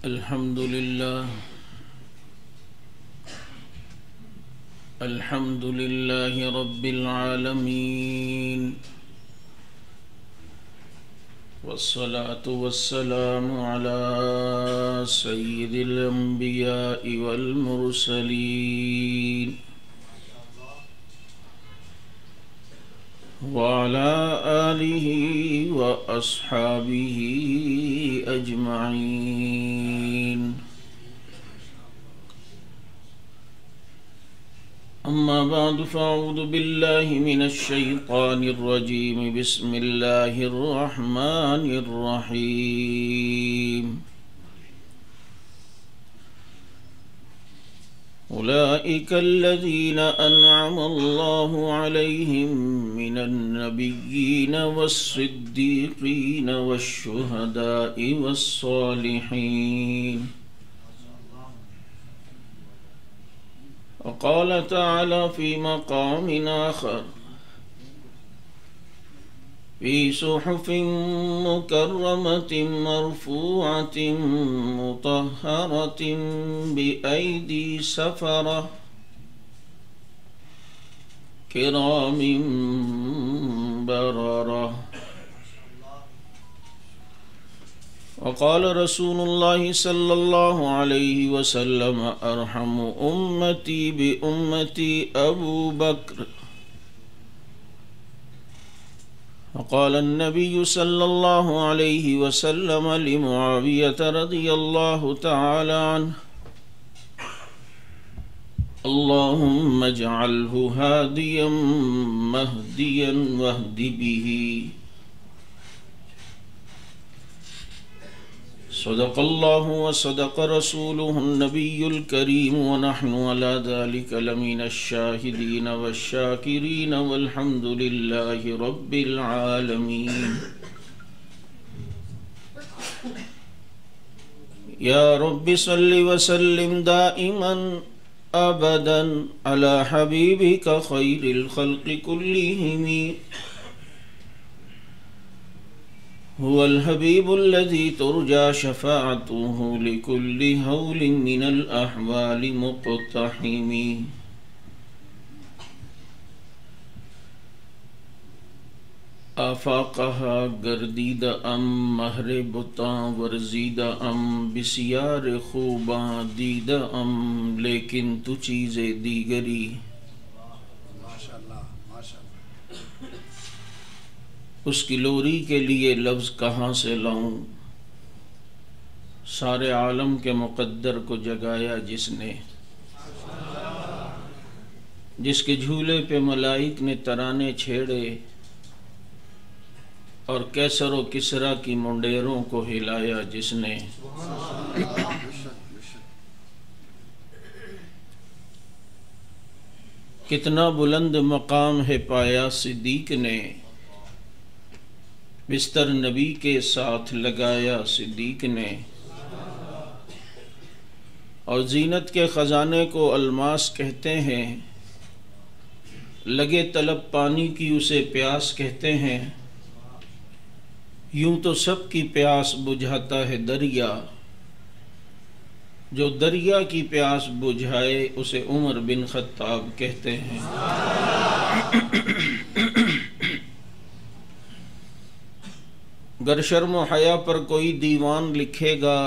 الحمد لله رب العالمين، والصلاة والسلام على سيد الأنبياء والمرسلين وعلى آله وأصحابه أجمعين. أما بعد فأعوذ بالله من الشيطان الرجيم. بسم الله الرحمن الرحيم. أولئك الذين أنعم الله عليهم من النبيين والصديقين والشهداء والصالحين. وقال تعالى في مقام آخر: في صحف مكرمة مرفوعة مطهرة بأيدي سفرة كرام بررة. وقال رسول الله صلى الله عليه وسلم: أرحم أمتي بأمتي أبو بكر. وقال النبي صلى الله عليه وسلم لمعاوية رضي الله تعالى عنه: اللهم اجعله هاديا مهديا واهد به. صدق الله وصدق رسوله النبي الكريم، ونحن على ذلك لمن الشاهدين والشاكرين، والحمد لله رب العالمين. يا رب صل وسلم دائما أبدا على حبيبك خير الخلق كلهم. هو الحبيب الذي ترجى شفاعته لكل هول من الأحوال مقتحم. آفاقها گردیدہ ام مہر بتاں ورزیدہ ام بسیار خوباں دیدہ ام، لیکن تو چیز دیگری اس کی لوری کے لیے لفظ کہاں سے لاؤں؟ سارے عالم کے مقدر کو جگایا جس نے، جس کے جھولے پہ ملائک نے ترانے چھیڑے اور کیسر و کسرا کی منڈیروں کو ہلایا جس نے. کتنا بلند مقام ہے پایا صدیق نے، بستر نبی کے ساتھ لگایا صدیق نے، اور زینت کے خزانے کو الماس کہتے ہیں، لگے طلب پانی کی اسے پیاس کہتے ہیں. یوں تو سب کی پیاس بجھاتا ہے دریا، جو دریا کی پیاس بجھائے اسے عمر بن خطاب کہتے ہیں. گر شرم و حیا پر کوئی دیوان لکھے گا،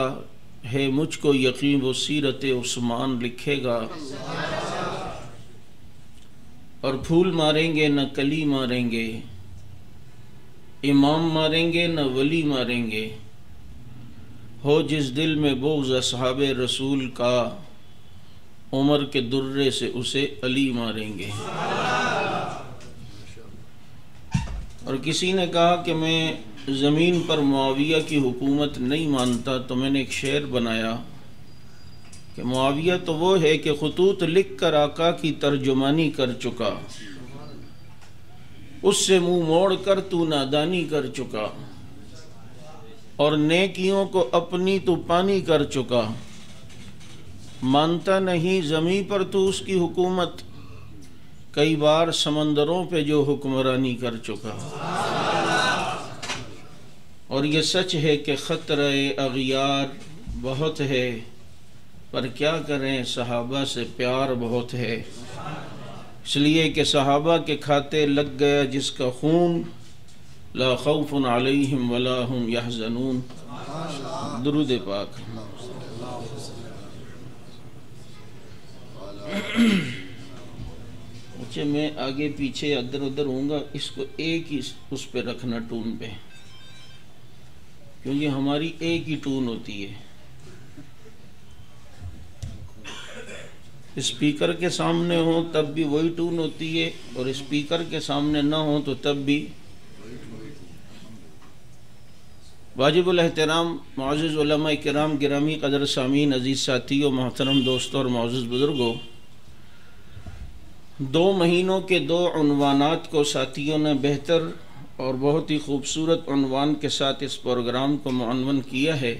ہے مجھ کو یقین وہ سیرت عثمان لکھے گا. اور پھول ماریں گے نہ کلی ماریں گے، امام ماریں گے نہ ولی ماریں گے. ہو جس دل میں بغض اصحاب رسول کا، عمر کے درے سے اسے علی ماریں گے. اور کسی نے کہا کہ میں زمین پر معاویہ کی حکومت نہیں مانتا، تو میں نے ایک شعر بنایا کہ معاویہ تو وہ ہے کہ خطوط لکھ کر آقا کی ترجمانی کر چکا، اس سے منہ موڑ کر تو نادانی کر چکا، اور نیکیوں کو اپنی تو پانی کر چکا. مانتا نہیں زمین پر تو اس کی حکومت، کئی بار سمندروں پہ جو حکمرانی کر چکا. اور یہ سچ ہے کہ خطرہ اغیار بہت ہے، پر کیا کریں صحابہ سے پیار بہت ہے، اس لیے کہ صحابہ کے کھاتے لگ گیا جس کا خون، لا خوف علیہم ولا هم یحزنون۔ درود پاک۔ اچھا، میں آگے پیچھے ادھر ادھر ہوں گا، اس کو ایک ہی اس پہ رکھنا، ٹون پہ، کیونکہ ہماری ایک ہی ٹون ہوتی ہے۔ اسپیکر کے سامنے ہو تب بھی وہی ٹون ہوتی ہے، اور اسپیکر کے سامنے نہ ہو تو تب بھی۔ واجب الاحترام معزز علماء کرام، گرامی قدر سامعین، عزیز ساتھیوں، محترم دوستوں اور معزز بزرگوں، 2 مہینوں کے 2 عنوانات کو ساتھیوں نے بہتر اور بہت ہی خوبصورت عنوان کے ساتھ اس پروگرام کو معنون کیا ہے۔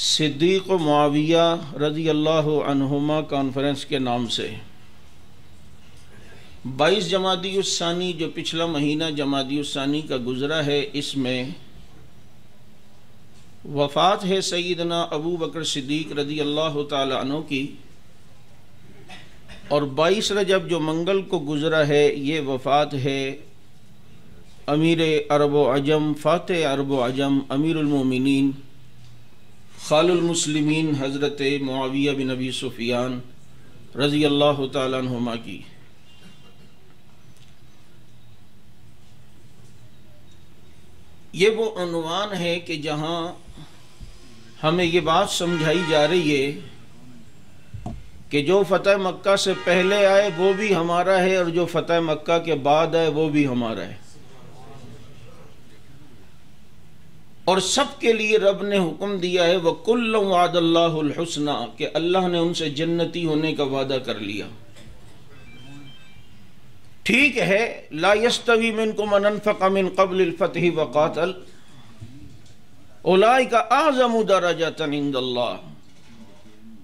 صدیق و معاویہ رضی اللہ عنہما کانفرنس کے نام سے 22 جمادی الثانی جو پچھلا مہینہ جمادی الثانی کا گزرا ہے، اس میں وفات ہے سیدنا ابو بکر صدیق رضی اللہ تعالی عنہ کی، اور 22 رجب جو منگل کو گزرا ہے یہ وفات ہے امیر عرب و عجم، فاتح عرب و عجم، امیر المومنین، خال المسلمین حضرت معاویہ بن ابی سفیان رضی اللہ تعالیٰ عنہما کی۔ یہ وہ عنوان ہے کہ جہاں ہمیں یہ بات سمجھائی جا رہی ہے کہ جو فتح مکہ سے پہلے آئے وہ بھی ہمارا ہے، اور جو فتح مکہ کے بعد آئے وہ بھی ہمارا ہے، اور سب کے لیے رب نے حکم دیا ہے وَكُلًّا وَعَدَ اللَّهُ الْحُسْنَى، کہ اللہ نے ان سے جنتی ہونے کا وعدہ کر لیا۔ ٹھیک ہے، لا يستوي منكم من انفق من قبل الفتح وقاتل اولئک اعظم درجۃ عند اللہ،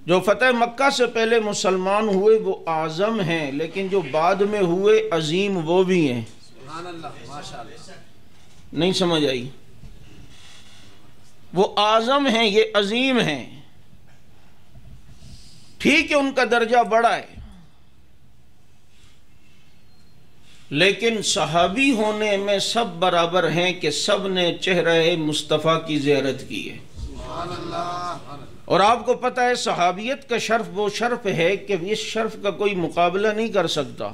جو فتح مکہ سے پہلے مسلمان ہوئے وہ اعظم ہیں، لیکن جو بعد میں ہوئے عظیم وہ بھی ہیں۔ سبحان اللہ، ماشاءاللہ، نہیں سمجھ آئی؟ وہ اعظم ہیں، یہ عظیم ہیں، ٹھیک ہے ان کا درجہ بڑا ہے، لیکن صحابی ہونے میں سب برابر ہیں کہ سب نے چہرہ مصطفیٰ کی زیارت کی ہے۔ سبحان اللہ۔ اور آپ کو پتہ ہے صحابیت کا شرف وہ شرف ہے کہ اس شرف کا کوئی مقابلہ نہیں کر سکتا۔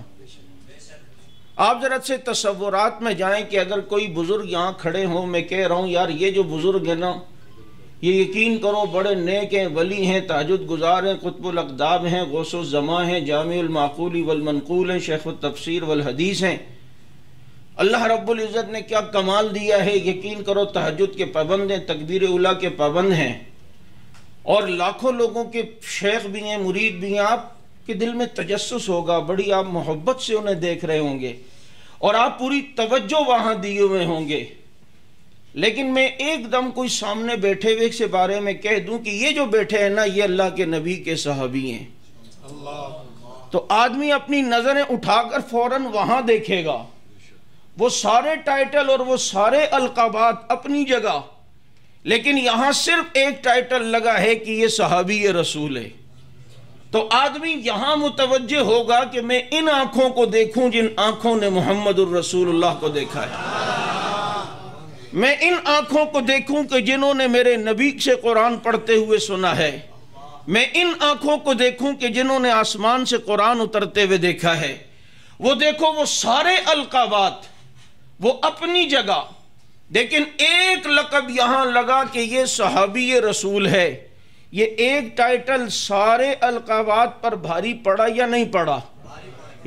آپ ذرا سے تصورات میں جائیں کہ اگر کوئی بزرگ یہاں کھڑے ہوں، میں کہہ رہا ہوں یار یہ جو بزرگ ہیں نا، یہ یقین کرو بڑے نیک ہیں، ولی ہیں، تہجد گزار ہیں، قطب الاقداب ہیں، غوث الزماں ہیں، جامع المعقول والمنقول ہیں، شیخ التفسیر والحدیث ہیں، اللہ رب العزت نے کیا کمال دیا ہے، یقین کرو تہجد کے پابند ہیں، تکبیر اولیٰ کے پابند ہیں، اور لاکھوں لوگوں کے شیخ بھی ہیں، مرید بھی ہیں۔ آپ کے دل میں تجسس ہوگا، بڑی آپ محبت سے انہیں دیکھ رہے ہوں گے، اور آپ پوری توجہ وہاں دیے ہوئے ہوں گے، لیکن میں ایک دم کوئی سامنے بیٹھے ہوئے سے بارے میں کہہ دوں کہ یہ جو بیٹھے ہیں نا یہ اللہ کے نبی کے صحابی ہیں، تو آدمی اپنی نظریں اٹھا کر فوراً وہاں دیکھے گا۔ وہ سارے ٹائٹل اور وہ سارے القابات اپنی جگہ، لیکن یہاں صرف ایک ٹائٹل لگا ہے کہ یہ صحابی رسول ہے، تو آدمی یہاں متوجہ ہوگا کہ میں ان آنکھوں کو دیکھوں جن آنکھوں نے محمد الرسول اللہ کو دیکھا ہے، میں ان آنکھوں کو دیکھوں کہ جنہوں نے میرے نبی سے قرآن پڑھتے ہوئے سنا ہے، میں ان آنکھوں کو دیکھوں کہ جنہوں نے آسمان سے قرآن اترتے ہوئے دیکھا ہے۔ وہ دیکھو وہ سارے القابات وہ اپنی جگہ، لیکن ایک لقب یہاں لگا کہ یہ صحابی رسول ہے۔ یہ ایک ٹائٹل سارے القابات پر بھاری پڑا یا نہیں پڑا؟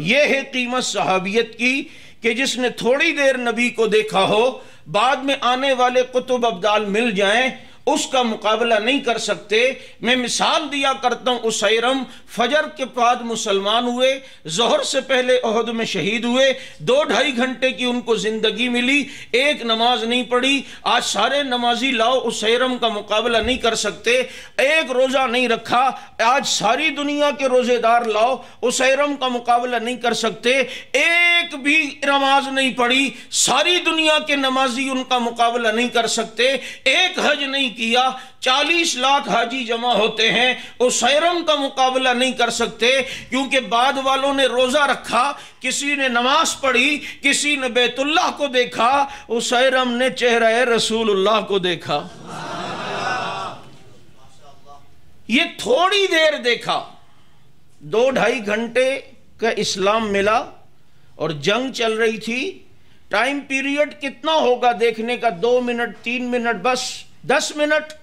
یہ ہے قیمت صحابیت کی کہ جس نے تھوڑی دیر نبی کو دیکھا ہو، بعد میں آنے والے قطب ابدال مل جائیں اس کا مقابلہ نہیں کر سکتے۔ میں مثال دیا کرتا ہوں، اسیرم فجر کے بعد مسلمان ہوئے، ظہر سے پہلے احد میں شہید ہوئے، 2-2.5 گھنٹے کی ان کو زندگی ملی، ایک نماز نہیں پڑھی۔ آج سارے نمازی لاؤ اسیرم کا مقابلہ نہیں کر سکتے، ایک روزہ نہیں رکھا۔ آج ساری دنیا کے روزے دار لاؤ، اسیرم کا مقابلہ نہیں کر سکتے، ایک بھی نماز نہیں پڑھی، ساری دنیا کے نمازی ان کا مقابلہ نہیں کر سکتے، ایک حج نہیں کیا 40 لاکھ حاجی جمع ہوتے ہیں، اسیرم کا مقابلہ نہیں کر سکتے، کیونکہ بعد والوں نے روزہ رکھا، کسی نے نماز پڑھی، کسی نے بیت اللہ کو دیکھا، اسیرم نے چہرہ رسول اللہ کو دیکھا۔ یہ تھوڑی دیر دیکھا، 2-2.5 گھنٹے کا اسلام ملا اور جنگ چل رہی تھی۔ ٹائم پیریڈ کتنا ہوگا دیکھنے کا؟ 2 منٹ 3 منٹ، بس 10 منٹ۔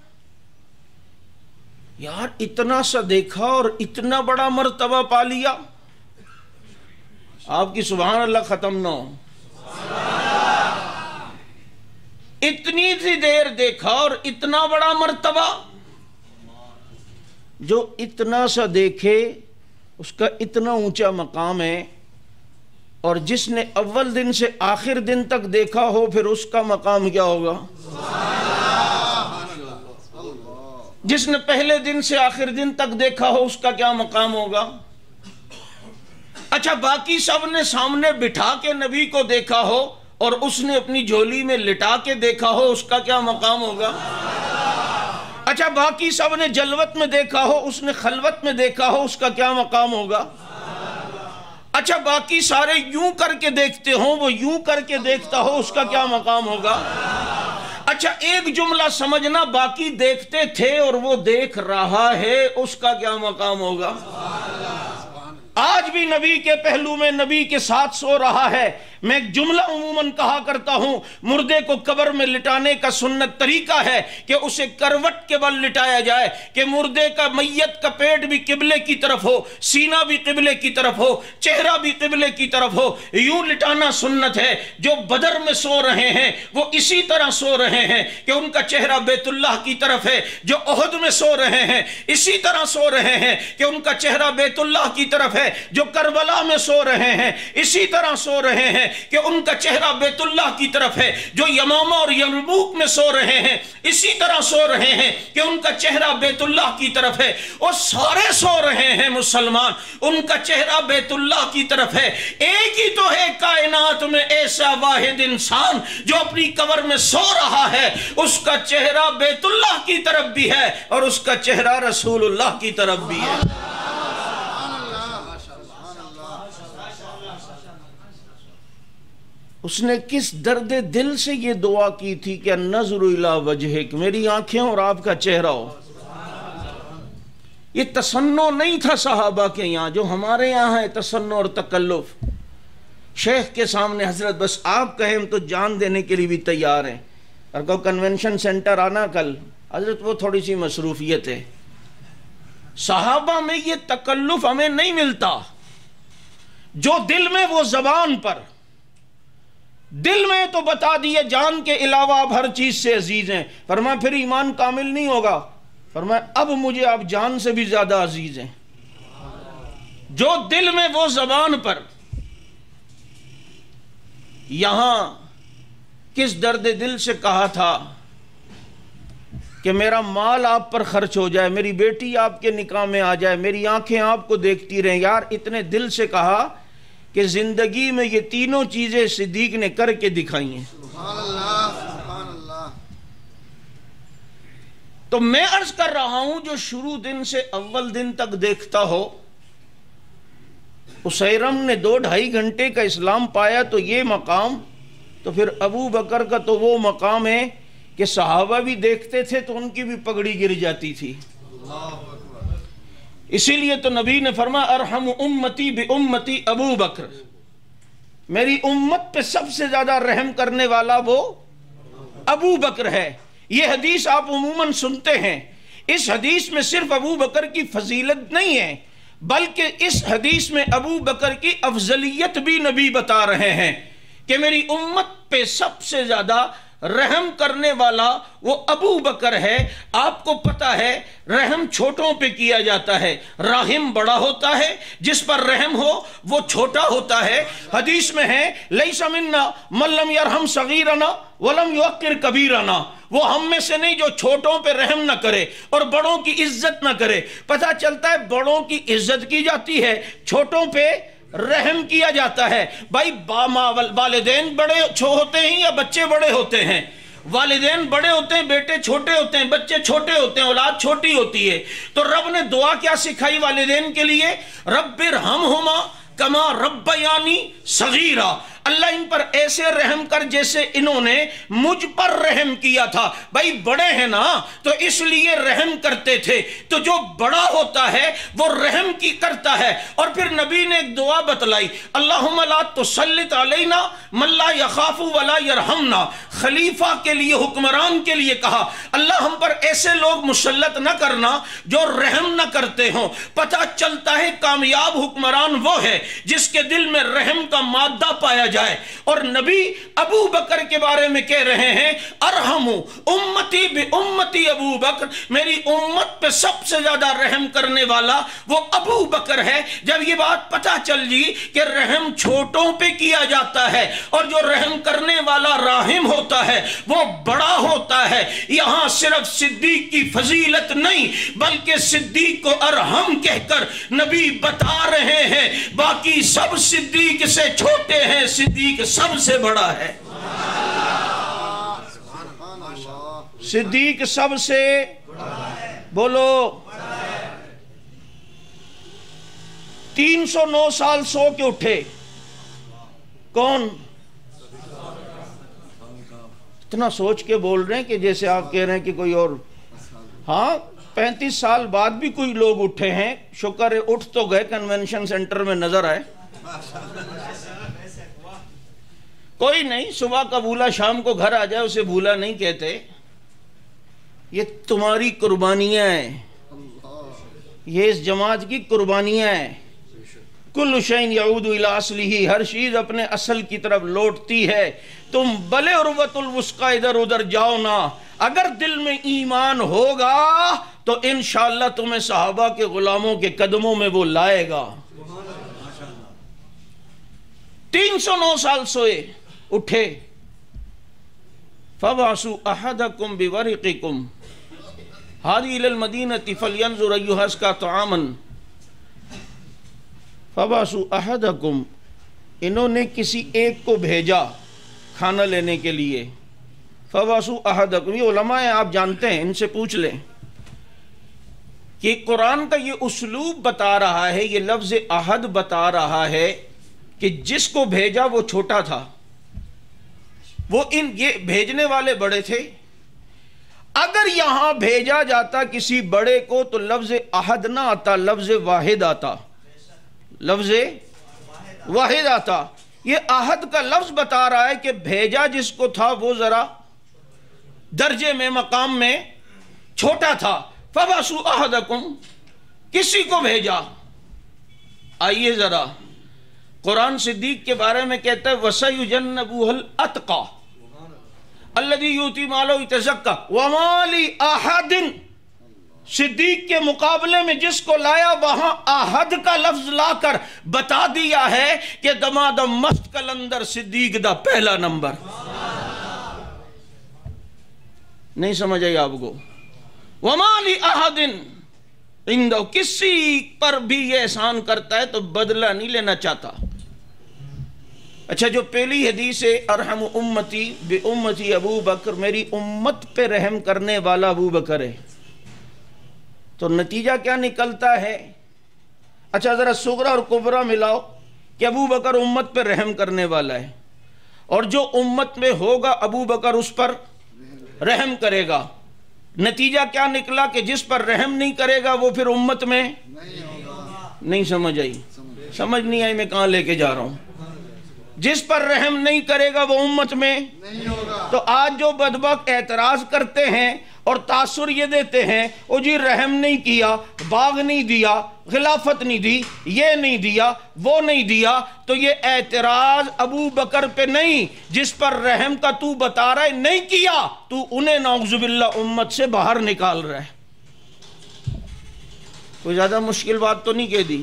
یار اتنا سا دیکھا اور اتنا بڑا مرتبہ پا لیا۔ آپ کی سبحان اللہ ختم نہ ہو۔ اتنی سی دیر دیکھا اور اتنا بڑا مرتبہ۔ جو اتنا سا دیکھے اس کا اتنا اونچا مقام ہے، اور جس نے اول دن سے آخر دن تک دیکھا ہو پھر اس کا مقام کیا ہوگا؟ جس نے پہلے دن سے آخر دن تک دیکھا ہو اس کا کیا مقام ہوگا؟ اچھا باقی سب نے سامنے بٹھا کے نبی کو دیکھا ہو اور اس نے اپنی جھولی میں لٹا کے دیکھا ہو اس کا کیا مقام ہوگا؟ اچھا باقی سب نے جلوت میں دیکھا ہو، اس نے خلوت میں دیکھا ہو، اس کا کیا مقام ہوگا؟ اچھا باقی سارے یوں کر کے دیکھتے ہوں، وہ یوں کر کے دیکھتا ہو، اس کا کیا مقام ہوگا؟ اچھا ایک جملہ سمجھنا، باقی دیکھتے تھے اور وہ دیکھ رہا ہے، اس کا کیا مقام ہوگا؟ آج بھی نبی کے پہلو میں نبی کے ساتھ سو رہا ہے۔ میں ایک جملہ عموماً کہا کرتا ہوں، مردے کو قبر میں لٹانے کا سنت طریقہ ہے کہ اسے کروٹ کے بل لٹایا جائے، کہ مردے کا میت کا پیٹ بھی قبلے کی طرف ہو، سینہ بھی قبلے کی طرف ہو، چہرہ بھی قبلے کی طرف ہو۔ یوں لٹانا سنت ہے۔ جو بدر میں سو رہے ہیں وہ اسی طرح سو رہے ہیں کہ ان کا چہرہ بیت اللہ کی طرف ہے۔ جو احد میں سو رہے ہیں اسی طرح سو رہے ہیں کہ ان کا چہرہ بیت اللہ کی طرف ہے۔ جو کربلا میں سو رہے ہیں اسی طرح سو رہے ہیں کہ ان کا چہرہ بیت اللہ کی طرف ہے۔ جو یمامہ اور یرموک میں سو رہے ہیں اسی طرح سو رہے ہیں کہ ان کا چہرہ بیت اللہ کی طرف ہے۔ اور سارے سو رہے ہیں مسلمان، ان کا چہرہ بیت اللہ کی طرف ہے۔ ایک ہی تو ہے کائنات میں ایسا واحد انسان جو اپنی قبر میں سو رہا ہے، اس کا چہرہ بیت اللہ کی طرف بھی ہے اور اس کا چہرہ رسول اللہ کی طرف بھی ہے۔ اس نے کس درد دل سے یہ دعا کی تھی کہ النظر الی وجہک، میری آنکھیں اور آپ کا چہرہ ہو۔ یہ تصنع نہیں تھا صحابہ کے یہاں جو ہمارے یہاں ہے، تصنع اور تکلف۔ شیخ کے سامنے حضرت بس آپ کہیں ہم تو جان دینے کے لیے بھی تیار ہیں، اور کو کنونشن سینٹر آنا کل، حضرت وہ تھوڑی سی مصروفیت ہے۔ صحابہ میں یہ تکلف ہمیں نہیں ملتا، جو دل میں وہ زبان پر، دل میں تو بتا دیے جان کے علاوہ آپ ہر چیز سے عزیز ہیں۔ فرمایا پھر ایمان کامل نہیں ہوگا۔ فرمایا اب مجھے آپ جان سے بھی زیادہ عزیز ہیں۔ جو دل میں وہ زبان پر، یہاں کس درد دل سے کہا تھا کہ میرا مال آپ پر خرچ ہو جائے، میری بیٹی آپ کے نکاح میں آ جائے، میری آنکھیں آپ کو دیکھتی رہیں۔ یار اتنے دل سے کہا کہ زندگی میں یہ تینوں چیزیں صدیق نے کر کے دکھائی ہیں۔ سبحان اللہ، سبحان اللہ۔ تو میں عرض کر رہا ہوں جو شروع دن سے اول دن تک دیکھتا ہو، اسیرم نے 2-2.5 گھنٹے کا اسلام پایا تو یہ مقام، تو پھر ابو بکر کا تو وہ مقام ہے کہ صحابہ بھی دیکھتے تھے تو ان کی بھی پگڑی گر جاتی تھی۔ اسی لیے تو نبی نے فرمایا ارحم امتی بامتی ابو بکر، میری امت پہ سب سے زیادہ رحم کرنے والا وہ ابو بکر ہے۔ یہ حدیث آپ عموماً سنتے ہیں، اس حدیث میں صرف ابو بکر کی فضیلت نہیں ہے، بلکہ اس حدیث میں ابو بکر کی افضلیت بھی نبی بتا رہے ہیں کہ میری امت پہ سب سے زیادہ رحم کرنے والا وہ ابو بکر ہے۔ آپ کو پتا ہے رحم چھوٹوں پہ کیا جاتا ہے، راحم بڑا ہوتا ہے، جس پر رحم ہو وہ چھوٹا ہوتا ہے۔ حدیث میں ہے لیس منا من لم یرحم صغیرنا ولم یوقر کبیرنا، وہ ہم میں سے نہیں جو چھوٹوں پہ رحم نہ کرے اور بڑوں کی عزت نہ کرے۔ پتہ چلتا ہے بڑوں کی عزت کی جاتی ہے، چھوٹوں پہ رحم کیا جاتا ہے۔ بھائی والدین بڑے ہوتے ہیں یا بچے بڑے ہوتے ہیں؟ والدین بڑے ہوتے ہیں، بیٹے چھوٹے ہوتے ہیں، بچے چھوٹے ہوتے ہیں، اولاد چھوٹی ہوتی ہے، تو رب نے دعا کیا سکھائی والدین کے لیے؟ رب ارحمہما کما ربیانی صغیرا، اللہ ان پر ایسے رحم کر جیسے انہوں نے مجھ پر رحم کیا تھا۔ بھائی بڑے ہیں نا تو اس لیے رحم کرتے تھے، تو جو بڑا ہوتا ہے وہ رحم کی کرتا ہے۔ اور پھر نبی نے ایک دعا بتلائی، اللہم لا تسلط علینا من لا یخاف ولا یرحمنا، خلیفہ کے لیے، حکمران کے لیے کہا اللہ ہم پر ایسے لوگ مسلط نہ کرنا جو رحم نہ کرتے ہوں۔ پتہ چلتا ہے کامیاب حکمران وہ ہے جس کے دل میں رحم کا مادہ پایا جائے۔ اور نبی ابو بکر کے بارے میں کہہ رہے ہیں ارحمو امتی بی امتی ابو بکر، میری امت پہ سب سے زیادہ رحم کرنے والا وہ ابو بکر ہے۔ جب یہ بات پتہ چل جی کہ رحم چھوٹوں پہ کیا جاتا ہے اور جو رحم کرنے والا راحم ہوتا ہے وہ بڑا ہوتا ہے، یہاں صرف صدیق کی فضیلت نہیں بلکہ صدیق کو ارحم کہہ کر نبی بتا رہے ہیں باقی سب صدیق سے چھوٹے ہیں، صدیق سب سے بڑا ہے۔ صدیق سب سے بولو 309 سال سو کے اٹھے، کون؟ اتنا سوچ کے بول رہے ہیں کہ جیسے آپ کہہ رہے ہیں کہ کوئی اور۔ ہاں 35 سال بعد بھی کوئی لوگ اٹھے ہیں، شکر ہے اٹھ تو گئے، کنونشن سینٹر میں نظر آئے۔ کوئی نہیں، صبح کا بھولا شام کو گھر آ جائے اسے بھولا نہیں کہتے۔ یہ تمہاری قربانیاں ہیں، یہ اس جماعت کی قربانیاں ہیں۔ کل شیء یعود الی اصلہ، ہر چیز اپنے اصل کی طرف لوٹتی ہے۔ تم بلے عروۃ الوثقی ادھر ادھر جاؤ نا، اگر دل میں ایمان ہوگا تو انشاءاللہ تمہیں صحابہ کے غلاموں کے قدموں میں وہ لائے گا۔ 309 سال سوئے اٹھے، فَبَعْثُوا أَحَدَكُمْ بِوَرِقِكُمْ هَذِهِ إِلَى الْمَدِينَةِ فَلْيَنْظُرْ أَيُّهَا أَزْكَىٰ طَعَامًا۔ فَبَعْثُوا أَحَدَكُمْ، انہوں نے کسی ایک کو بھیجا کھانا لینے کے لیے۔ فَبَعْثُوا أَحَدَكُمْ، یہ علماء ہیں آپ جانتے ہیں، ان سے پوچھ لیں کہ قرآن کا یہ اسلوب بتا رہا ہے، یہ لفظ احد بتا رہا ہے کہ جس کو بھیجا وہ چھوٹا تھا، وہ یہ بھیجنے والے بڑے تھے۔ اگر یہاں بھیجا جاتا کسی بڑے کو تو لفظ احد نہ آتا، لفظ واحد آتا، لفظ واحد آتا۔ یہ احد کا لفظ بتا رہا ہے کہ بھیجا جس کو تھا وہ ذرا درجے میں مقام میں چھوٹا تھا۔ فَبَعْثُوا أَحَدَكُمْ، کسی کو بھیجا۔ آئیے ذرا قرآن صدیق کے بارے میں کہتا ہے وَسَيُجَنَّبُهَا الْأَتْقَى الَّذِي يُؤْتِي مَالَهُ يَتَزَكَّى وَمَا لِأَحَدٍ، صدیق کے مقابلے میں جس کو لایا وہاں احد کا لفظ لا کر بتا دیا ہے کہ دمادم مست کلندر صدیق دا پہلا نمبر۔ نہیں سمجھ آئی آپ کو؟ وَمَا لِأَحَدٍ عِندَهُ، کسی پر بھی یہ احسان کرتا ہے تو بدلہ نہیں لینا چاہتا۔ اچھا جو پہلی حدیث ہے ارحم امتی بی امتی ابو بکر، میری امت پہ رحم کرنے والا ابو بکر ہے، تو نتیجہ کیا نکلتا ہے؟ اچھا ذرا صغرا اور کبرا ملاؤ کہ ابو بکر امت پہ رحم کرنے والا ہے، اور جو امت میں ہوگا ابو بکر اس پر رحم کرے گا۔ نتیجہ کیا نکلا کہ جس پر رحم نہیں کرے گا وہ پھر امت میں نہیں۔ سمجھ آئی؟ سمجھ نہیں آئی میں کہاں لے کے جا رہا ہوں؟ جس پر رحم نہیں کرے گا وہ امت میں نہیں ہوگا۔ تو آج جو بدبخت اعتراض کرتے ہیں اور تاثر یہ دیتے ہیں او جی رحم نہیں کیا، باغ نہیں دیا، خلافت نہیں دی، یہ نہیں دیا، وہ نہیں دیا، تو یہ اعتراض ابو بکر پہ نہیں، جس پر رحم کا تو بتا رہا ہے نہیں کیا، تو انہیں نعوذ باللہ امت سے باہر نکال رہا ہے۔ کوئی زیادہ مشکل بات تو نہیں کہہ دی؟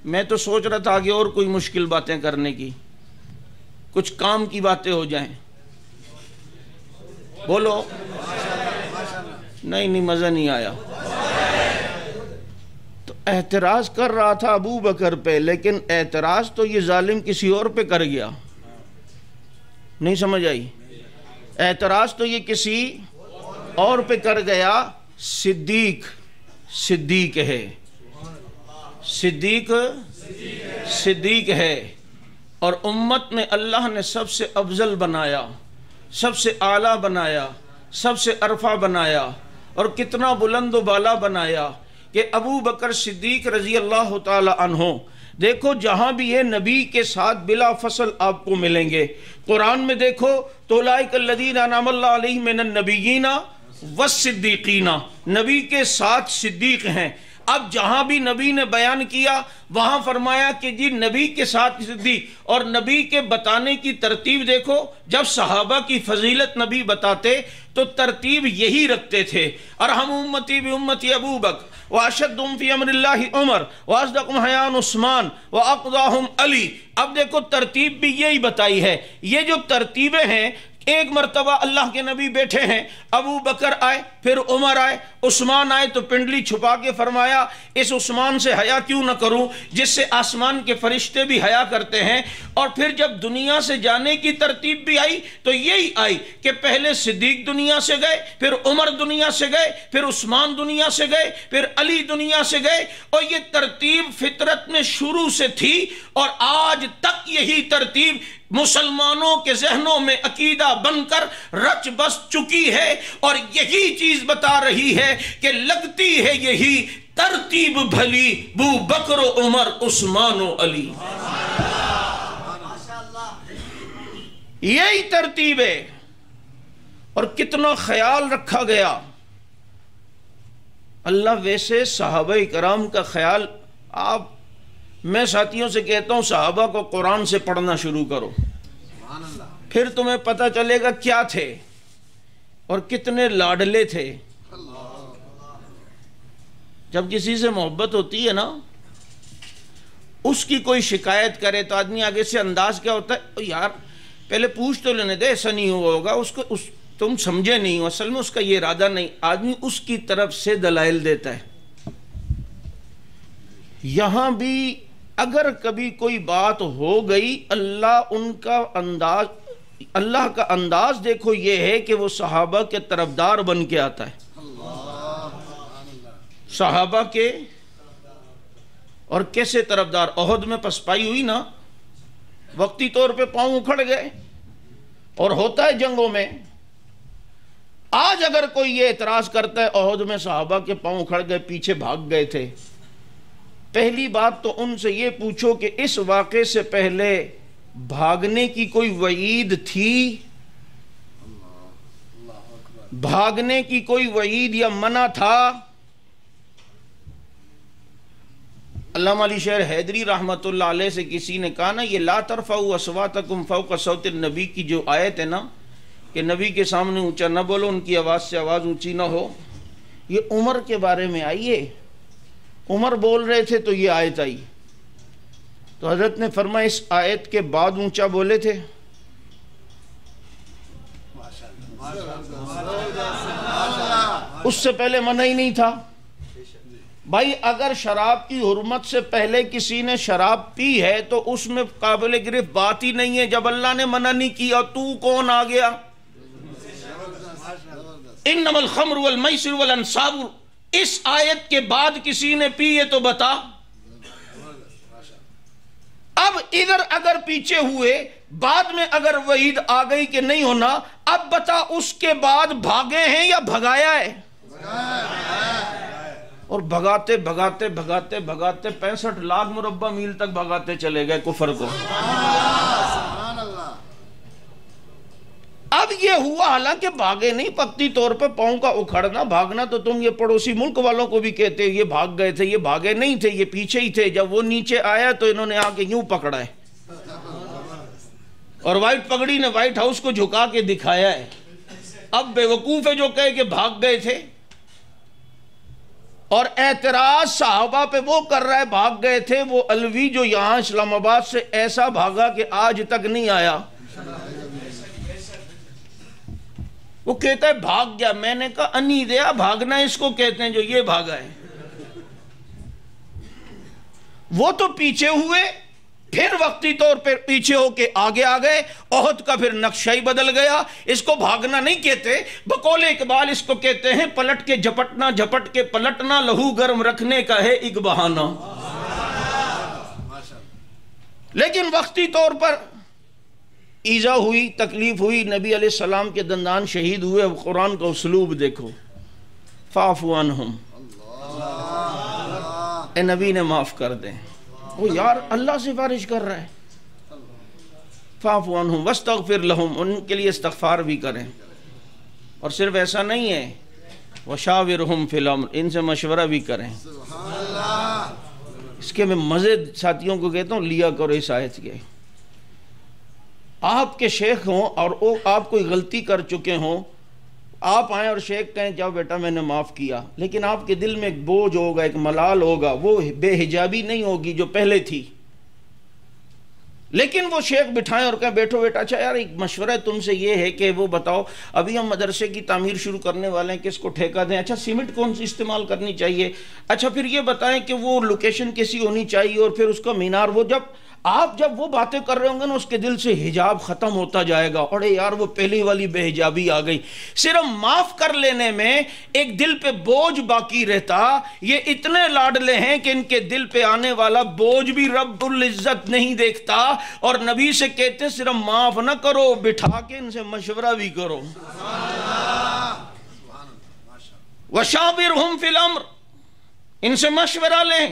میں تو سوچ رہا تھا آگے اور کوئی مشکل باتیں کرنے کی، کچھ کام کی باتیں ہو جائیں۔ بولو نہیں مزہ نہیں آیا۔ تو اعتراض کر رہا تھا ابو بکر پہ، لیکن اعتراض تو یہ ظالم کسی اور پہ کر گیا۔ نہیں سمجھ آئی؟ اعتراض تو یہ کسی اور پہ کر گیا، صدیق صدیق ہے، صدیق ہے، اور امت میں اللہ نے سب سے افضل بنایا، سب سے اعلیٰ بنایا، سب سے عرفہ بنایا، اور کتنا بلند و بالا بنایا کہ ابو بکر صدیق رضی اللہ تعالی عنہ، دیکھو جہاں بھی یہ نبی کے ساتھ بلا فصل آپ کو ملیں گے۔ قرآن میں دیکھو تو اولئک الذین انعم اللہ علیہم من النبیین والصدیقین، نبی کے ساتھ صدیق ہیں۔ اب جہاں بھی نبی نے بیان کیا وہاں فرمایا کہ جی نبی کے ساتھ صدیق، اور نبی کے بتانے کی ترتیب دیکھو، جب صحابہ کی فضیلت نبی بتاتے تو ترتیب یہی رکھتے تھے، ارحم امتی بامتی ابو بکر واشدہم فی امر اللہ عمر واصدقہم حیاء عثمان واقضاہم علی۔ اب دیکھو ترتیب بھی یہی بتائی ہے۔ یہ جو ترتیبیں ہیں، ایک مرتبہ اللہ کے نبی بیٹھے ہیں، ابو بکر آئے، پھر عمر آئے، عثمان آئے تو پنڈلی چھپا کے فرمایا اس عثمان سے حیا کیوں نہ کروں جس سے آسمان کے فرشتے بھی حیا کرتے ہیں۔ اور پھر جب دنیا سے جانے کی ترتیب بھی آئی تو یہی آئی کہ پہلے صدیق دنیا سے گئے، پھر عمر دنیا سے گئے، پھر عثمان دنیا سے گئے، پھر علی دنیا سے گئے، اور یہ ترتیب فطرت میں شروع سے تھی اور آج تک یہی ترتیب مسلمانوں کے ذہنوں میں عقیدہ بن کر رچ بس چکی ہے، اور یہی چیز بتا رہی ہے کہ لگتی ہے یہی ترتیب بھلی، ابو بکر و عمر عثمان و علی، یہی ترتیب ہے۔ اور کتنا خیال رکھا گیا۔ اللہ ویسے صحابہ کرام کا خیال، میں ساتھیوں سے کہتا ہوں صحابہ کو قرآن سے پڑھنا شروع کرو، پھر تمہیں پتہ چلے گا کیا تھے اور کتنے لاڈلے تھے۔ جب کسی سے محبت ہوتی ہے نا، اس کی کوئی شکایت کرے تو آدمی آگے سے انداز کیا ہوتا ہے، یار پہلے پوچھ تو لینے دے، ایسا نہیں ہوا ہوگا، تم سمجھے نہیں ہو، اصل میں اس کا یہ ارادہ نہیں، آدمی اس کی طرف سے دلائل دیتا ہے۔ یہاں بھی اگر کبھی کوئی بات ہو گئی، اللہ کا انداز دیکھو یہ ہے کہ وہ صحابہ کے طرفدار بن کے آتا ہے، صحابہ کے، اور کیسے طرفدار؟ احد میں پسپائی ہوئی نا، وقتی طور پہ پاؤں اکھڑ گئے، اور ہوتا ہے جنگوں میں۔ آج اگر کوئی یہ اعتراض کرتا ہے احد میں صحابہ کے پاؤں اکھڑ گئے، پیچھے بھاگ گئے تھے، پہلی بات تو ان سے یہ پوچھو کہ اس واقعے سے پہلے بھاگنے کی کوئی وعید تھی؟ بھاگنے کی کوئی وعید یا منع تھا؟ علامہ علی شیر حیدری رحمت اللہ علیہ سے کسی نے کہا نا، یہ لا ترفعوا اصواتکم فوق صوت النبی کی جو آیت ہے نا کہ نبی کے سامنے اونچا نہ بولو، ان کی آواز سے آواز اونچی نہ ہو، یہ عمر کے بارے میں آئی ہے۔ عمر بول رہے تھے تو یہ آیت آئی، تو حضرت نے فرمایا اس آیت کے بعد اونچا بولے تھے؟ اس سے پہلے منع ہی نہیں تھا۔ بھائی اگر شراب کی حرمت سے پہلے کسی نے شراب پی ہے تو اس میں قابل گرفت بات ہی نہیں ہے، جب اللہ نے منع نہیں کیا تو کون آ گیا؟ انما الخمر والمیسر والانصاب، اس آیت کے بعد کسی نے پی ہے تو بتا۔ اب ادھر اگر پیچھے ہوئے، بعد میں اگر وعید آ گئی کہ نہیں ہونا، اب بتا اس کے بعد بھاگے ہیں یا بھگایا ہے؟ اور بھگاتے بھگاتے بھگاتے بھگاتے 65 لاکھ مربع میل تک بھگاتے چلے گئے کفر کو۔ اب یہ ہوا، حالانکہ بھاگے نہیں، پکتی طور پہ پاؤں کا اکھڑنا بھاگنا تو تم یہ پڑوسی ملک والوں کو بھی کہتے یہ بھاگ گئے تھے، یہ بھاگے نہیں تھے، یہ پیچھے ہی تھے، جب وہ نیچے آیا تو انہوں نے آ کے یوں پکڑا ہے، اور وائٹ پگڑی نے وائٹ ہاؤس کو جھکا کے دکھایا ہے۔ اب بے وقوف ہے جو کہے کہ بھاگ گئے تھے، اور اعتراض صحابہ پہ وہ کر رہا ہے بھاگ گئے تھے، وہ علوی جو یہاں اسلام آباد سے ایسا بھاگا کہ آج تک نہیں آیا، وہ کہتا ہے بھاگ گیا۔ میں نے کہا انی دیا، بھاگنا اس کو کہتے ہیں جو یہ بھاگا ہے۔ وہ تو پیچھے ہوئے، پھر وقتی طور پر پیچھے ہو کے آگے آ گئے، احد کا پھر نقشہ ہی بدل گیا۔ اس کو بھاگنا نہیں کہتے، بقول اقبال اس کو کہتے ہیں پلٹ کے جھپٹنا، جھپٹ کے پلٹنا، لہو گرم رکھنے کا ہے ایک بہانہ۔ لیکن وقتی طور پر ایذا ہوئی، تکلیف ہوئی، نبی علیہ السلام کے دندان شہید ہوئے۔ اب قرآن کا اسلوب دیکھو، فاعفو عنہم، اے نبی نے معاف کر دیں۔ وہ یار اللہ سے سفارش کر رہا ہے، فاعفو عنہم واستغفر لہم، ان کے لیے استغفار بھی کریں۔ اور صرف ایسا نہیں ہے، وشاورہم فی الامر، ان سے مشورہ بھی کریں۔ اس کے میں مزید ساتھیوں کو کہتا ہوں لیا کرو اس آیت کے۔ آپ کے شیخ ہوں اور وہ آپ کوئی غلطی کر چکے ہوں، آپ آئیں اور شیخ کہیں جاؤ بیٹا میں نے معاف کیا، لیکن آپ کے دل میں ایک بوجھ ہوگا، ایک ملال ہوگا، وہ بے حجابی نہیں ہوگی جو پہلے تھی۔ لیکن وہ شیخ بٹھائیں اور کہیں بیٹھو بیٹا، اچھا یار ایک مشورہ تم سے یہ ہے کہ وہ بتاؤ ابھی ہم مدرسے کی تعمیر شروع کرنے والے ہیں، کس کو ٹھیکہ دیں؟ اچھا سیمنٹ کون سی استعمال کرنی چاہیے؟ اچھا پھر یہ بتائیں کہ وہ لوکیشن کیسی ہونی چاہیے، اور پھر اس کا مینار۔ وہ جب وہ باتیں کر رہے ہوں گے نا، اس کے دل سے حجاب ختم ہوتا جائے گا، اور یار وہ پہلی والی بے حجابی آ گئی۔ صرف معاف کر لینے میں ایک دل پہ بوجھ باقی رہتا۔ یہ اتنے لاڈلے ہیں کہ ان کے دل پہ آنے والا بوجھ بھی رب العزت نہیں دیکھتا، اور نبی سے کہتے صرف معاف نہ کرو، بٹھا کے ان سے مشورہ بھی کرو۔ وشاورہم فی الامر، ان سے مشورہ لیں۔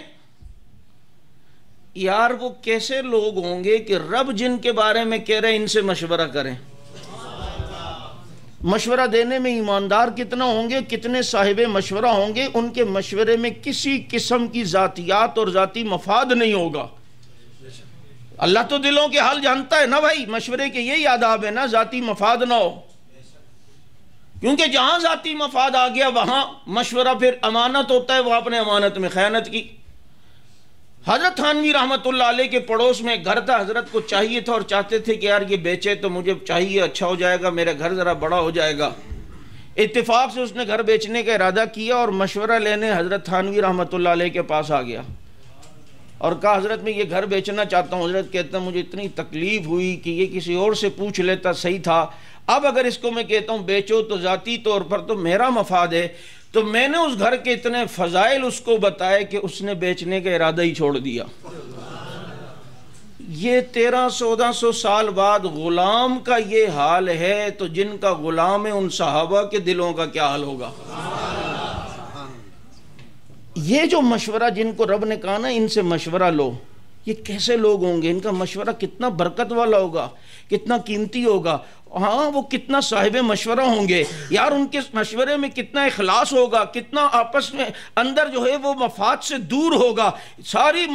یار وہ کیسے لوگ ہوں گے کہ رب جن کے بارے میں کہہ رہے ہیں ان سے مشورہ کریں؟ مشورہ دینے میں ایماندار کتنا ہوں گے، کتنے صاحب مشورہ ہوں گے، ان کے مشورے میں کسی قسم کی ذاتیات اور ذاتی مفاد نہیں ہوگا۔ اللہ تو دلوں کے حال جانتا ہے نا بھائی، مشورے کے یہی آداب ہے نا، ذاتی مفاد نہ ہو، کیونکہ جہاں ذاتی مفاد آ گیا وہاں مشورہ پھر امانت ہوتا ہے، وہ آپ نے امانت میں خیانت کی۔ حضرت تھانوی رحمت اللہ علیہ کے پڑوس میں گھر تھا، حضرت کو چاہیے تھا اور چاہتے تھے کہ یار یہ بیچے تو مجھے چاہیے، اچھا ہو جائے گا، میرا گھر ذرا بڑا ہو جائے گا۔ اتفاق سے اس نے گھر بیچنے کا ارادہ کیا اور مشورہ لینے حضرت تھانوی رحمت اللہ علیہ کے پاس آ گیا اور کہا حضرت میں یہ گھر بیچنا چاہتا ہوں۔ حضرت کہتا ہے مجھے اتنی تکلیف ہوئی کہ یہ کسی اور سے پوچھ لیتا صحیح تھا، اب اگر اس کو میں کہتا ہوں بیچو تو ذاتی طور پر تو میرا مفاد ہے، تو میں نے اس گھر کے اتنے فضائل اس کو بتائے کہ اس نے بیچنے کا ارادہ ہی چھوڑ دیا۔ یہ 1300-1400 سال بعد غلام کا یہ حال ہے، تو جن کا غلام ہے ان صحابہ کے دلوں کا کیا حال ہوگا؟ یہ جو مشورہ جن کو رب نے کہا نا ان سے مشورہ لو، یہ کیسے لوگ ہوں گے؟ ان کا مشورہ کتنا برکت والا ہوگا، کتنا قیمتی ہوگا، ہاں وہ کتنا صاحب مشورہ ہوں گے یار، ان کے مشورے میں کتنا اخلاص ہوگا، کتنا آپس میں اندر جو ہے وہ مفاد سے دور ہوگا، ساری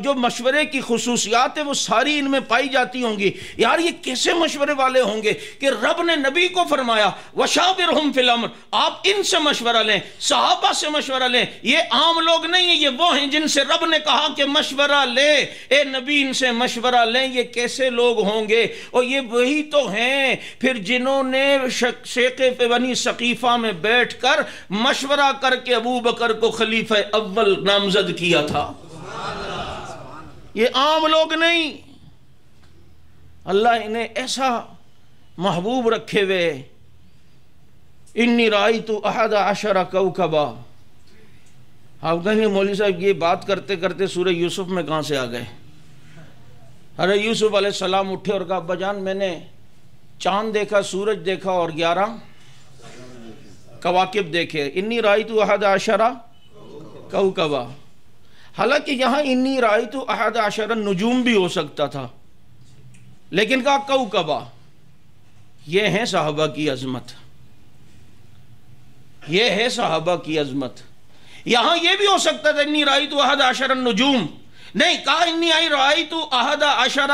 جو مشورے کی خصوصیات ہے وہ ساری ان میں پائی جاتی ہوں گی۔ یار یہ کیسے مشورے والے ہوں گے کہ رب نے نبی کو فرمایا وشاورہم فی الامر، آپ ان سے مشورہ لیں، صحابہ سے مشورہ لیں۔ یہ عام لوگ نہیں ہیں، یہ وہ ہیں جن سے رب نے کہا کہ مشورہ لیں، اے نبی ان سے مشورہ لیں۔ یہ کیسے لوگ ہوں گے؟ اور یہ وہی تو ہیں پھر جنہوں نے شیخ بنی ثقیفہ میں بیٹھ کر مشورہ کر کے ابو بکر کو خلیفہ اول نامزد کیا تھا۔ یہ عام لوگ نہیں، اللہ انہیں ایسا محبوب رکھے ہوئے۔ انی رأیت احد عشر کوکبا۔ آپ کہیں گے مولوی صاحب یہ بات کرتے کرتے سورہ یوسف میں کہاں سے آ گئے؟ حضرت یوسف علیہ السلام اٹھے اور کہا ابا جان میں نے چاند دیکھا، سورج دیکھا اور 11 کواکب دیکھے۔ انی رأیت احد عشر کوکبا۔ حالانکہ یہاں انی رأیت احد عشر نجوم بھی ہو سکتا تھا، لیکن کہا کوکبا۔ یہ ہے صحابہ کی عظمت، یہ ہے صحابہ کی عظمت۔ یہاں یہ بھی ہو سکتا تھا انی رأیت احد عشر النجوم، نہیں کہا انی رأیت احد عشر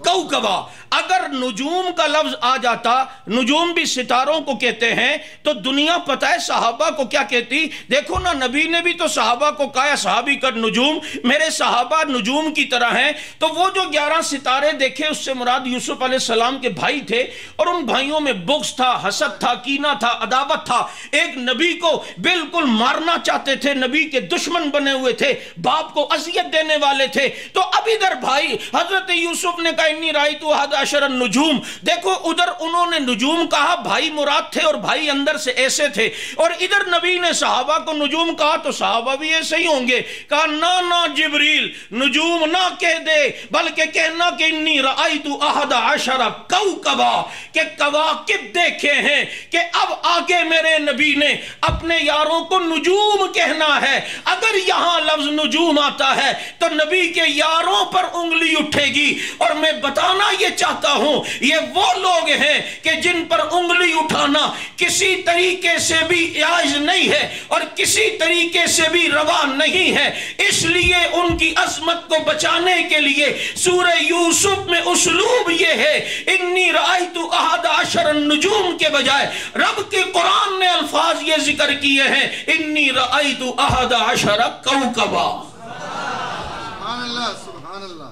کوکبا، اگر نجوم کا لفظ آ جاتا، نجوم بھی ستاروں کو کہتے ہیں، تو دنیا پتہ ہے صحابہ کو کیا کہتی؟ دیکھو نا، نبی نے بھی تو صحابہ کو کہا صحابی کا نجوم، میرے صحابہ نجوم کی طرح ہیں۔ تو وہ جو 11 ستارے دیکھے اس سے مراد یوسف علیہ السلام کے بھائی تھے، اور ان بھائیوں میں بغض تھا، حسد تھا، کینہ تھا، عداوت تھا، ایک نبی کو بالکل مارنا چاہتے تھے، نبی کے دشمن بنے ہوئے تھے، باپ کو اذیت دینے والے تھے۔ تو اب ادھر بھائی حضرت یوسف نے کہا انی رأیت 11 النجوم، دیکھو ادھر انہوں نے نجوم کہا، بھائی مراد تھے اور بھائی اندر سے ایسے تھے، اور ادھر نبی نے صحابہ کو نجوم کہا تو صحابہ بھی ایسے ہی ہوں گے۔ کہا نا جبریل، نجوم نہ کہہ دے، بلکہ کہنا کہ انی رأیت 11 کوکبا، کہ کواکب دیکھے ہیں، کہ اب آگے میرے نبی نے اپنے یاروں کو نجوم کہنا ہے۔ اگر یہاں لفظ نجوم آتا ہے تو نبی کے یاروں پر انگلی اٹھے گی، اور میں بتانا یہ چاہتا ہوں یہ وہ لوگ ہیں کہ جن پر انگلی اٹھانا کسی طریقے سے بھی جائز نہیں ہے اور کسی طریقے سے بھی روا نہیں ہے۔ اس لیے ان کی عظمت کو بچانے کے لیے سورہ یوسف میں اسلوب یہ ہے، انی رأیت 11 النجوم کے بجائے رب کے قرآن نے الفاظ یہ ذکر کیے ہیں، انی رأیت 11 کوکبا۔ سبحان اللہ، سبحان اللہ۔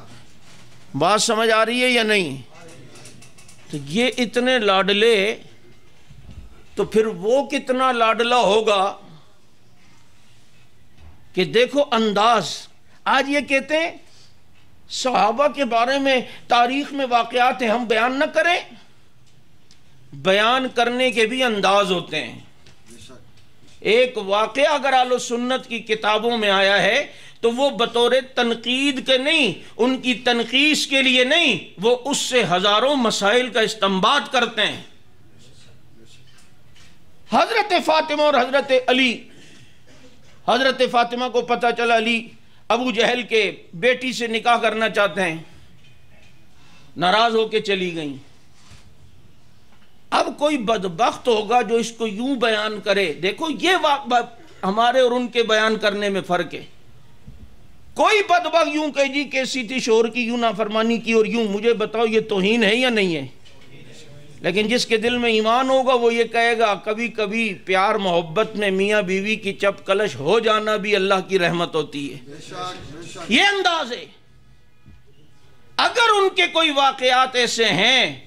بات سمجھ آ رہی ہے یا نہیں؟ تو یہ اتنے لاڈلے، تو پھر وہ کتنا لاڈلا ہوگا کہ دیکھو انداز۔ آج یہ کہتے ہیں صحابہ کے بارے میں تاریخ میں واقعات ہیں، ہم بیان نہ کریں، بیان کرنے کے بھی انداز ہوتے ہیں۔ ایک واقعہ اگر اہل سنت کی کتابوں میں آیا ہے تو وہ بطور تنقید کے نہیں، ان کی تنقیص کے لیے نہیں، وہ اس سے ہزاروں مسائل کا استنباط کرتے ہیں۔ حضرت فاطمہ اور حضرت علی، حضرت فاطمہ کو پتہ چلا علی ابو جہل کے بیٹی سے نکاح کرنا چاہتے ہیں، ناراض ہو کے چلی گئیں۔ اب کوئی بدبخت ہوگا جو اس کو یوں بیان کرے، دیکھو یہ ہمارے اور ان کے بیان کرنے میں فرق ہے۔ کوئی بدبخت یوں کہے جی کیسی تھی شوہر کی یوں نافرمانی کی اور یوں، مجھے بتاؤ یہ توہین ہے یا نہیں ہے؟ لیکن جس کے دل میں ایمان ہوگا وہ یہ کہے گا کبھی کبھی پیار محبت میں میاں بیوی کی چپ کلش ہو جانا بھی اللہ کی رحمت ہوتی ہے۔ یہ انداز ہے۔ اگر ان کے کوئی واقعات ایسے ہیں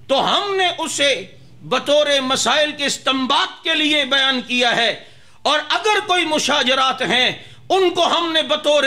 تو ہم نے اسے بطور مسائل کے استنباط کے لیے بیان کیا ہے، اور اگر کوئی مشاجرات ہیں ان کو ہم نے بطور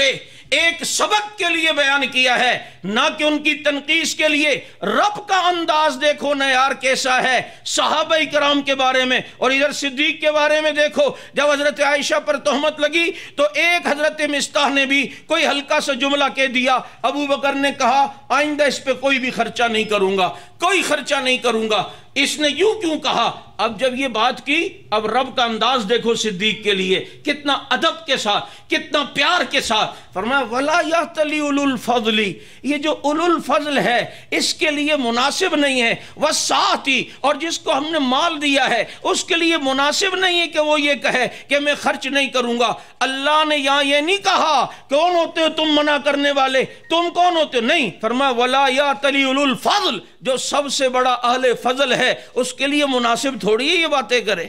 ایک سبق کے لیے بیان کیا ہے، نہ کہ ان کی تنقیص کے لیے۔ رب کا انداز دیکھو نا یار کیسا ہے صحابہ کرام کے بارے میں، اور ادھر صدیق کے بارے میں دیکھو، جب حضرت عائشہ پر تہمت لگی تو ایک حضرت مصطح نے بھی کوئی ہلکا سا جملہ کہہ دیا، ابو بکر نے کہا آئندہ اس پہ کوئی بھی خرچہ نہیں کروں گا، کوئی خرچہ نہیں کروں گا۔ اس نے یوں کیوں کہا؟ اب جب یہ بات کی، اب رب کا انداز دیکھو صدیق کے لیے کتنا ادب کے ساتھ، کتنا پیار کے ساتھ فرمایا وَلَا يَحْتَلِي أُولُو الْفَضْلِ، یہ جو اولو الفضل ہے اس کے لیے مناسب نہیں ہے، وَالسَّعَةِ، اور جس کو ہم نے مال دیا ہے اس کے لیے مناسب نہیں ہے کہ وہ یہ کہے کہ میں خرچ نہیں کروں گا۔ اللہ نے یہاں یہ نہیں کہا کون ہوتے ہو تم منع کرنے والے، تم کون ہوتے ہو، نہیں، فرمایا وَلَا يَحْتَلِي أُولُو الْفَضْلِ، جو سب سے بڑا اہل فضل ہے اس کے لیے مناسب تھوڑی ہے یہ باتیں کرے۔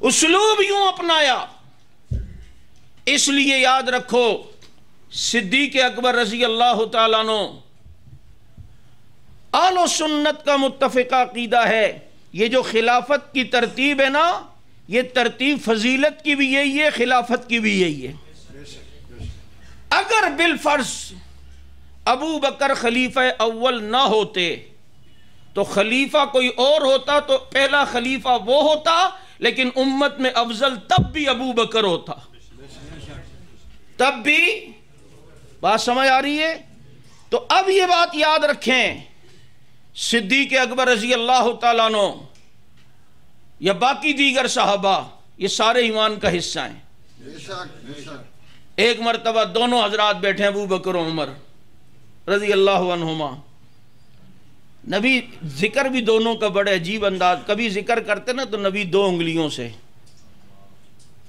اسلوب یوں اپنایا۔ اس لیے یاد رکھو صدیق اکبر رضی اللہ تعالیٰ عنہ اہل سنت کا متفقہ عقیدہ ہے، یہ جو خلافت کی ترتیب ہے نا، یہ ترتیب فضیلت کی بھی یہی ہے، خلافت کی بھی یہی ہے۔ اگر بالفرض ابو بکر خلیفہ اول نہ ہوتے تو خلیفہ کوئی اور ہوتا تو پہلا خلیفہ وہ ہوتا، لیکن امت میں افضل تب بھی ابو بکر ہوتا، تب بھی۔ بات سمجھ آ رہی ہے؟ تو اب یہ بات یاد رکھیں، صدیق اکبر رضی اللہ تعالیٰ عنہ یا باقی دیگر صحابہ یہ سارے ایمان کا حصہ ہیں۔ ایک مرتبہ دونوں حضرات بیٹھے ہیں، ابو بکر و عمر رضی اللہ عنہما، نبی ذکر بھی دونوں کا بڑے عجیب انداز، کبھی ذکر کرتے نا تو نبی 2 انگلیوں سے،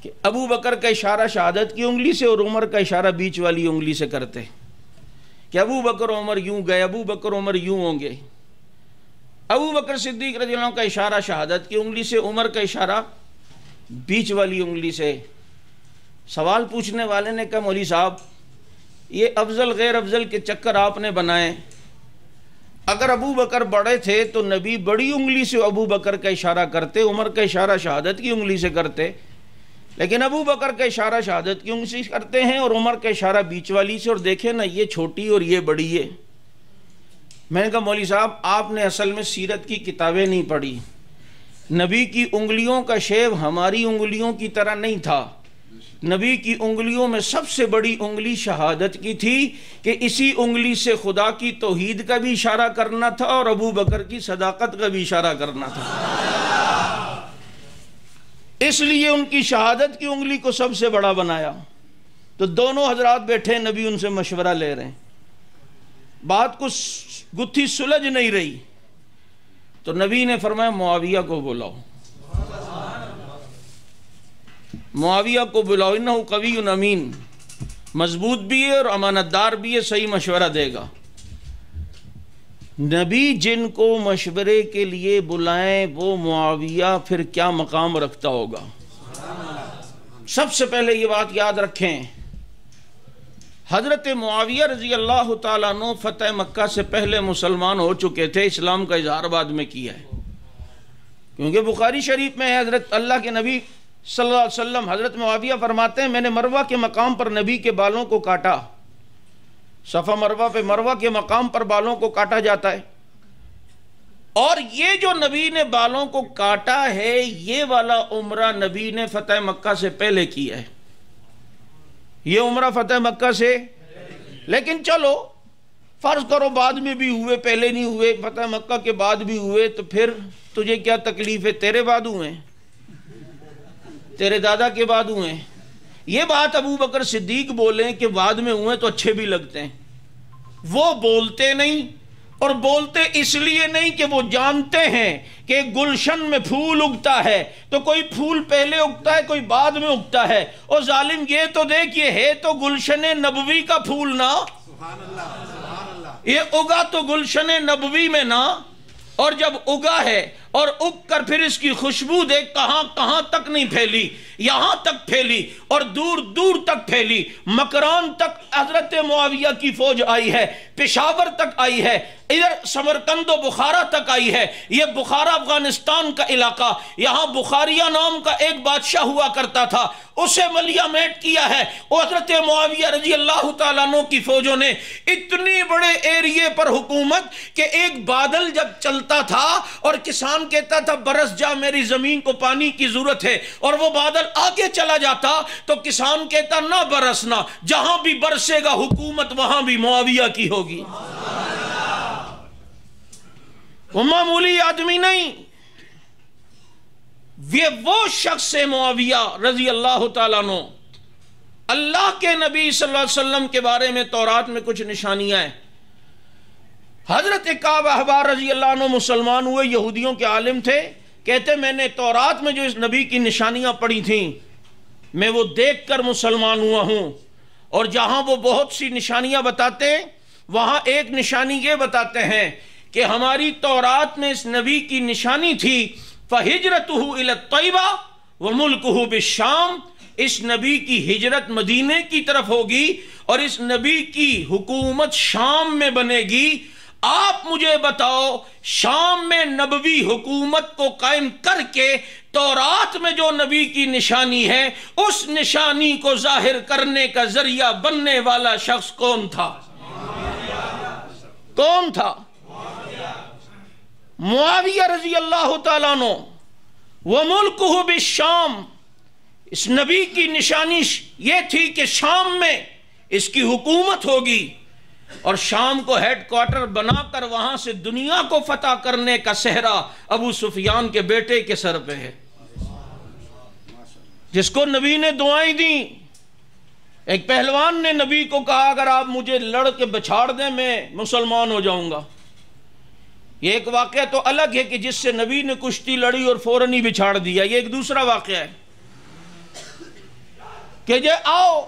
کہ ابو بکر کا اشارہ شہادت کی انگلی سے اور عمر کا اشارہ بیچ والی انگلی سے کرتے، کہ ابو بکر عمر یوں گئے، ابو بکر عمر یوں ہوں گے۔ ابو بکر صدیق رضی اللہ عنہ کا اشارہ شہادت کی انگلی سے، عمر کا اشارہ بیچ والی انگلی سے۔ سوال پوچھنے والے نے کہا مولوی صاحب یہ افضل غیر افضل کے چکر آپ نے بنائے، اگر ابو بکر بڑے تھے تو نبی بڑی انگلی سے ابو بکر کا اشارہ کرتے، عمر کا اشارہ شہادت کی انگلی سے کرتے، لیکن ابو بکر کا اشارہ شہادت کی انگلی سے کرتے ہیں اور عمر کا اشارہ بیچ والی سے، اور دیکھیں نا یہ چھوٹی اور یہ بڑی ہے۔ میں نے کہا مولوی صاحب آپ نے اصل میں سیرت کی کتابیں نہیں پڑھی، نبی کی انگلیوں کا شیب ہماری انگلیوں کی طرح نہیں تھا، نبی کی انگلیوں میں سب سے بڑی انگلی شہادت کی تھی کہ اسی انگلی سے خدا کی توحید کا بھی اشارہ کرنا تھا اور ابو بکر کی صداقت کا بھی اشارہ کرنا تھا، اس لیے ان کی شہادت کی انگلی کو سب سے بڑا بنایا۔ تو دونوں حضرات بیٹھے، نبی ان سے مشورہ لے رہے ہیں، بات کو گتھی سلجھ نہیں رہی، تو نبی نے فرمایا معاویہ کو بلاؤ، معاویہ کو بلاؤ، انہو قوی امین، مضبوط بھی ہے اور امانت دار بھی ہے، صحیح مشورہ دے گا۔ نبی جن کو مشورے کے لیے بلائیں وہ معاویہ پھر کیا مقام رکھتا ہوگا۔ سب سے پہلے یہ بات یاد رکھیں، حضرت معاویہ رضی اللہ تعالیٰ عنہ فتح مکہ سے پہلے مسلمان ہو چکے تھے، اسلام کا اظہار بعد میں کیا ہے، کیونکہ بخاری شریف میں ہے حضرت اللہ کے نبی صلی اللہ علیہ وسلم حضرت معاویہ فرماتے ہیں میں نے مروہ کے مقام پر نبی کے بالوں کو کاٹا، صفا مروہ پہ مروہ کے مقام پر بالوں کو کاٹا جاتا ہے، اور یہ جو نبی نے بالوں کو کاٹا ہے یہ والا عمرہ نبی نے فتح مکہ سے پہلے کیا ہے، یہ عمرہ فتح مکہ سے، لیکن چلو فرض کرو بعد میں بھی ہوئے، پہلے نہیں ہوئے، فتح مکہ کے بعد بھی ہوئے، تو پھر تجھے کیا تکلیف ہے، تیرے بعد ہوئے، تیرے دادا کے بعد ہوئے۔ یہ بات ابو بکر صدیق بولیں کہ بعد میں ہوئے تو اچھے بھی لگتے ہیں، وہ بولتے نہیں، اور بولتے اس لیے نہیں کہ وہ جانتے ہیں کہ گلشن میں پھول اگتا ہے تو کوئی پھول پہلے اگتا ہے کوئی بعد میں اگتا ہے، اور ظالم یہ تو دیکھ یہ ہے تو گلشن نبوی کا پھول نا، یہ اگا تو گلشن نبوی میں نا، اور جب اگا ہے اور اگ کر پھر اس کی خوشبو دیکھ کہاں کہاں تک نہیں پھیلی، یہاں تک پھیلی اور دور دور تک پھیلی، مکران تک حضرت معاویہ کی فوج آئی ہے، پشاور تک آئی ہے، ادھر سمرقند و بخارا تک آئی ہے، یہ بخارا افغانستان کا علاقہ، یہاں بخاریہ نام کا ایک بادشاہ ہوا کرتا تھا، اسے ملیہ میٹ کیا ہے، اور حضرت معاویہ رضی اللہ تعالیٰ عنہ کی فوجوں نے اتنی بڑے ایریے پر حکومت کہ ایک بادل جب چلتا تھا اور کسان کہتا تھا برس جا میری زمین کو پانی کی ضرورت ہے، اور وہ بادل آگے چلا جاتا تو کسان کہتا نہ برسنا، جہاں بھی برسے گا حکومت وہاں بھی معاویہ کی ہوگی۔ وہ معمولی آدمی نہیں، یہ وہ شخص ہے معاویہ رضی اللہ تعالیٰ عنہ۔ اللہ کے نبی صلی اللہ علیہ وسلم کے بارے میں تورات میں کچھ نشانیاں ہیں۔ حضرت کعب احبار رضی اللہ عنہ مسلمان ہوئے، یہودیوں کے عالم تھے، کہتے میں نے تورات میں جو اس نبی کی نشانیاں پڑھی تھیں میں وہ دیکھ کر مسلمان ہوا ہوں، اور جہاں وہ بہت سی نشانیاں بتاتے ہیں وہاں ایک نشانی یہ بتاتے ہیں کہ ہماری تورات میں اس نبی کی نشانی تھی فَهِجْرَتُهُ إِلَى الطَّيْبَةِ وَمُلْكُهُ بِالشَّامِ، اس نبی کی ہجرت مدینے کی طرف ہوگی اور اس نبی کی حکومت شام میں بنے گی۔ آپ مجھے بتاؤ شام میں نبوی حکومت کو قائم کر کے تورات میں جو نبی کی نشانی ہے اس نشانی کو ظاہر کرنے کا ذریعہ بننے والا شخص کون تھا؟ کون تھا؟ معاویہ رضی اللہ تعالیٰ عنہ۔ وَمُلْكُهُ بِالشَّامِ، اس نبی کی نشانی یہ تھی کہ شام میں اس کی حکومت ہوگی، اور شام کو ہیڈ کوارٹر بنا کر وہاں سے دنیا کو فتح کرنے کا صحرا ابو سفیان کے بیٹے کے سر پہ ہے، جس کو نبی نے دعائیں دیں۔ ایک پہلوان نے نبی کو کہا اگر آپ مجھے لڑ کے بچھاڑ دیں میں مسلمان ہو جاؤں گا۔ یہ ایک واقعہ تو الگ ہے کہ جس سے نبی نے کشتی لڑی اور فوراً ہی بچھاڑ دیا، یہ ایک دوسرا واقعہ ہے کہ جے آؤ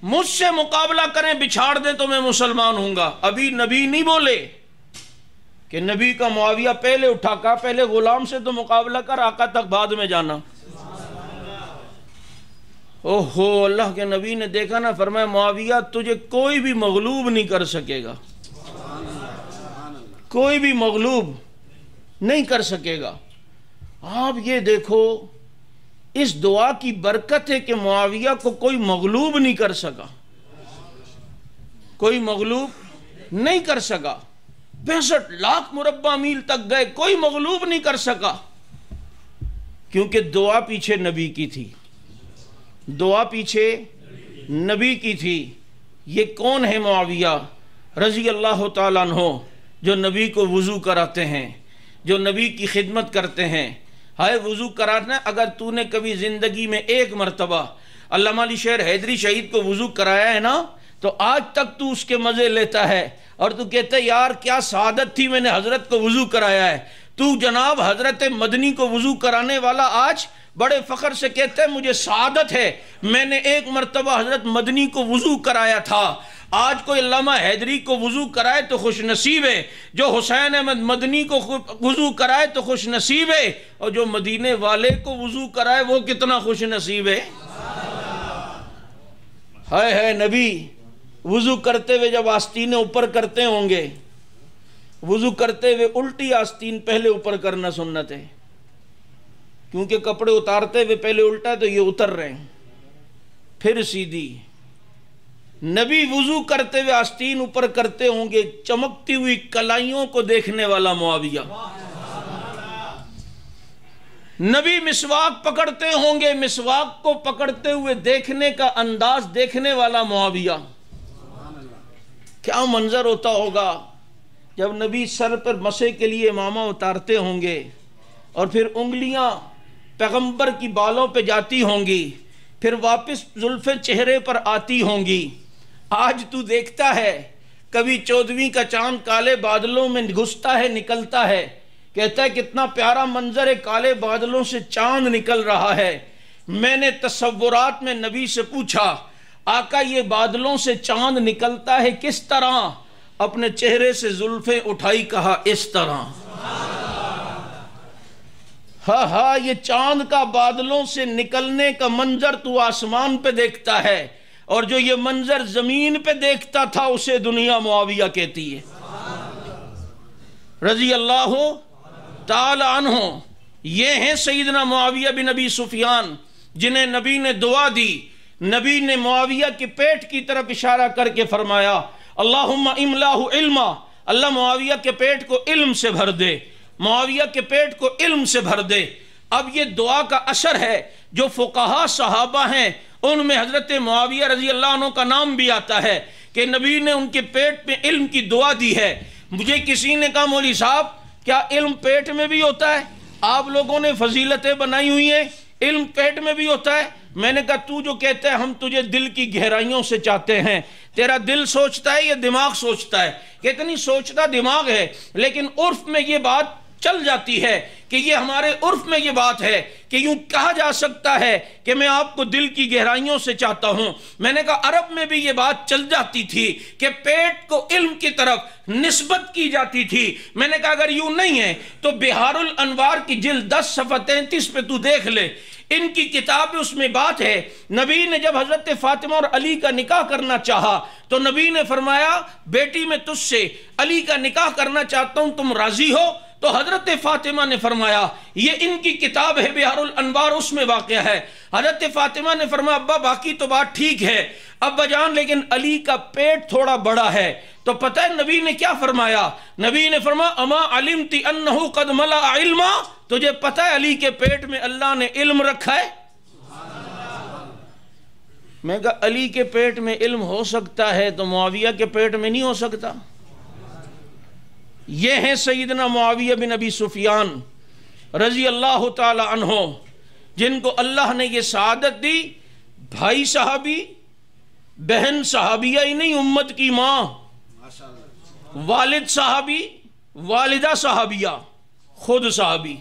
مجھ سے مقابلہ کریں بچھاڑ دیں تو میں مسلمان ہوں گا۔ ابھی نبی نہیں بولے کہ نبی کا معاویہ پہلے اٹھا، کہا پہلے غلام سے تو مقابلہ کر، آقا تک بعد میں جانا۔ اوہو، اللہ کے نبی نے دیکھا نا، فرمایا معاویہ تجھے کوئی بھی مغلوب نہیں کر سکے گا، کوئی بھی مغلوب نہیں کر سکے گا۔ آپ یہ دیکھو، اس دعا کی برکت ہے کہ معاویہ کو کوئی مغلوب نہیں کر سکا، کوئی مغلوب نہیں کر سکا۔ 65 لاکھ مربع میل تک گئے، کوئی مغلوب نہیں کر سکا، کیونکہ دعا پیچھے نبی کی تھی، دعا پیچھے نبی کی تھی۔ یہ کون ہے معاویہ رضی اللہ تعالیٰ عنہ، جو نبی کو وضو کراتے ہیں، جو نبی کی خدمت کرتے ہیں۔ ہائے وضو کرانا، اگر تو نے کبھی زندگی میں ایک مرتبہ علامہ علی شیر حیدری شہید کو وضو کرایا ہے نا، تو آج تک تو اس کے مزے لیتا ہے، اور تو کہتا ہے یار کیا سعادت تھی، میں نے حضرت کو وضو کرایا ہے۔ تو جناب حضرت مدنی کو وضو کرانے والا آج بڑے فخر سے کہتا ہے مجھے سعادت ہے، میں نے ایک مرتبہ حضرت مدنی کو وضو کرایا تھا۔ آج کوئی علامہ حیدری کو وضو کرائے تو خوش نصیب ہے، جو حسین احمد مدنی کو وضو کرائے تو خوش نصیب ہے، اور جو مدینے والے کو وضو کرائے وہ کتنا خوش نصیب ہے۔ ہائے نبی وضو کرتے ہوئے جب آستینیں اوپر کرتے ہوں گے، وضو کرتے ہوئے الٹی آستین پہلے اوپر کرنا سنت ہے، کیونکہ کپڑے اتارتے ہوئے پہلے الٹا تو یہ اتر رہے ہیں، پھر سیدھی۔ نبی وضو کرتے ہوئے آستین اوپر کرتے ہوں گے، چمکتی ہوئی کلائیوں کو دیکھنے والا معاویہ۔ نبی مسواک پکڑتے ہوں گے، مسواک کو پکڑتے ہوئے دیکھنے کا انداز دیکھنے والا معاویہ۔ کیا منظر ہوتا ہوگا جب نبی سر پر مسے کے لیے امامہ اتارتے ہوں گے، اور پھر انگلیاں پیغمبر کی بالوں پہ جاتی ہوں گی، پھر واپس زلفیں چہرے پر آتی ہوں گی۔ آج تو دیکھتا ہے کبھی 14ویں کا چاند کالے بادلوں میں گھستا ہے، نکلتا ہے، کہتا ہے کتنا پیارا منظر ہے، کالے بادلوں سے چاند نکل رہا ہے۔ میں نے تصورات میں نبی سے پوچھا آقا یہ بادلوں سے چاند نکلتا ہے کس طرح؟ اپنے چہرے سے زلفیں اٹھائی، کہا اس طرح۔ ہاں یہ چاند کا بادلوں سے نکلنے کا منظر تو آسمان پہ دیکھتا ہے، اور جو یہ منظر زمین پہ دیکھتا تھا اسے دنیا معاویہ کہتی ہے رضی اللہ تعالی عنہ۔ یہ ہیں سیدنا معاویہ بن ابی سفیان، جنہیں نبی نے دعا دی۔ نبی نے معاویہ کے پیٹ کی طرف اشارہ کر کے فرمایا اللہم املاہ علما، اللہ معاویہ کے پیٹ کو علم سے بھر دے، معاویہ کے پیٹ کو علم سے بھر دے۔ اب یہ دعا کا اثر ہے، جو فقہا صحابہ ہیں ان میں حضرت معاویہ رضی اللہ عنہ کا نام بھی آتا ہے کہ نبی نے ان کے پیٹ میں علم کی دعا دی ہے۔ مجھے کسی نے کہا مولوی صاحب کیا علم پیٹ میں بھی ہوتا ہے؟ آپ لوگوں نے فضیلتیں بنائی ہوئی ہیں، علم پیٹ میں بھی ہوتا ہے؟ میں نے کہا تو جو کہتا ہے ہم تجھے دل کی گہرائیوں سے چاہتے ہیں، تیرا دل سوچتا ہے یا دماغ سوچتا ہے؟ کہتے نہیں سوچتا دماغ ہے، لیکن عرف میں یہ بات چل جاتی ہے کہ یہ ہمارے عرف میں یہ بات ہے کہ یوں کہا جا سکتا ہے کہ میں آپ کو دل کی گہرائیوں سے چاہتا ہوں۔ میں نے کہا عرب میں بھی یہ بات چل جاتی تھی کہ پیٹ کو علم کی طرف نسبت کی جاتی تھی۔ میں نے کہا اگر یوں نہیں ہے تو بہار الانوار کی جلد 10 صفحہ 33 پہ تو دیکھ لے، ان کی کتاب اس میں بات ہے نبی نے جب حضرت فاطمہ اور علی کا نکاح کرنا چاہا تو نبی نے فرمایا بیٹی میں تجھ سے علی کا نکاح کرنا چاہتا ہوں، تم راضی ہو؟ تو حضرت فاطمہ نے فرمایا، یہ ان کی کتاب ہے بہار الانوار، اس میں واقع ہے۔ حضرت فاطمہ نے فرمایا ابا باقی تو بات ٹھیک ہے ابا جان، لیکن علی کا پیٹ تھوڑا بڑا ہے۔ تو پتہ ہے نبی نے کیا فرمایا؟ نبی نے فرمایا اما علمت انہ قد ملأ علما، تجھے پتہ ہے علی کے پیٹ میں اللہ نے علم رکھا ہے؟ میں کہا علی کے پیٹ میں علم ہو سکتا ہے تو معاویہ کے پیٹ میں نہیں ہو سکتا؟ یہ ہیں سیدنا معاویہ بن ابی سفیان رضی اللہ تعالی عنہ، جن کو اللہ نے یہ سعادت دی، بھائی صحابی، بہن صحابیہ ہی نہیں، امت کی ماں، والد صحابی، والدہ صحابیہ، خود صحابی۔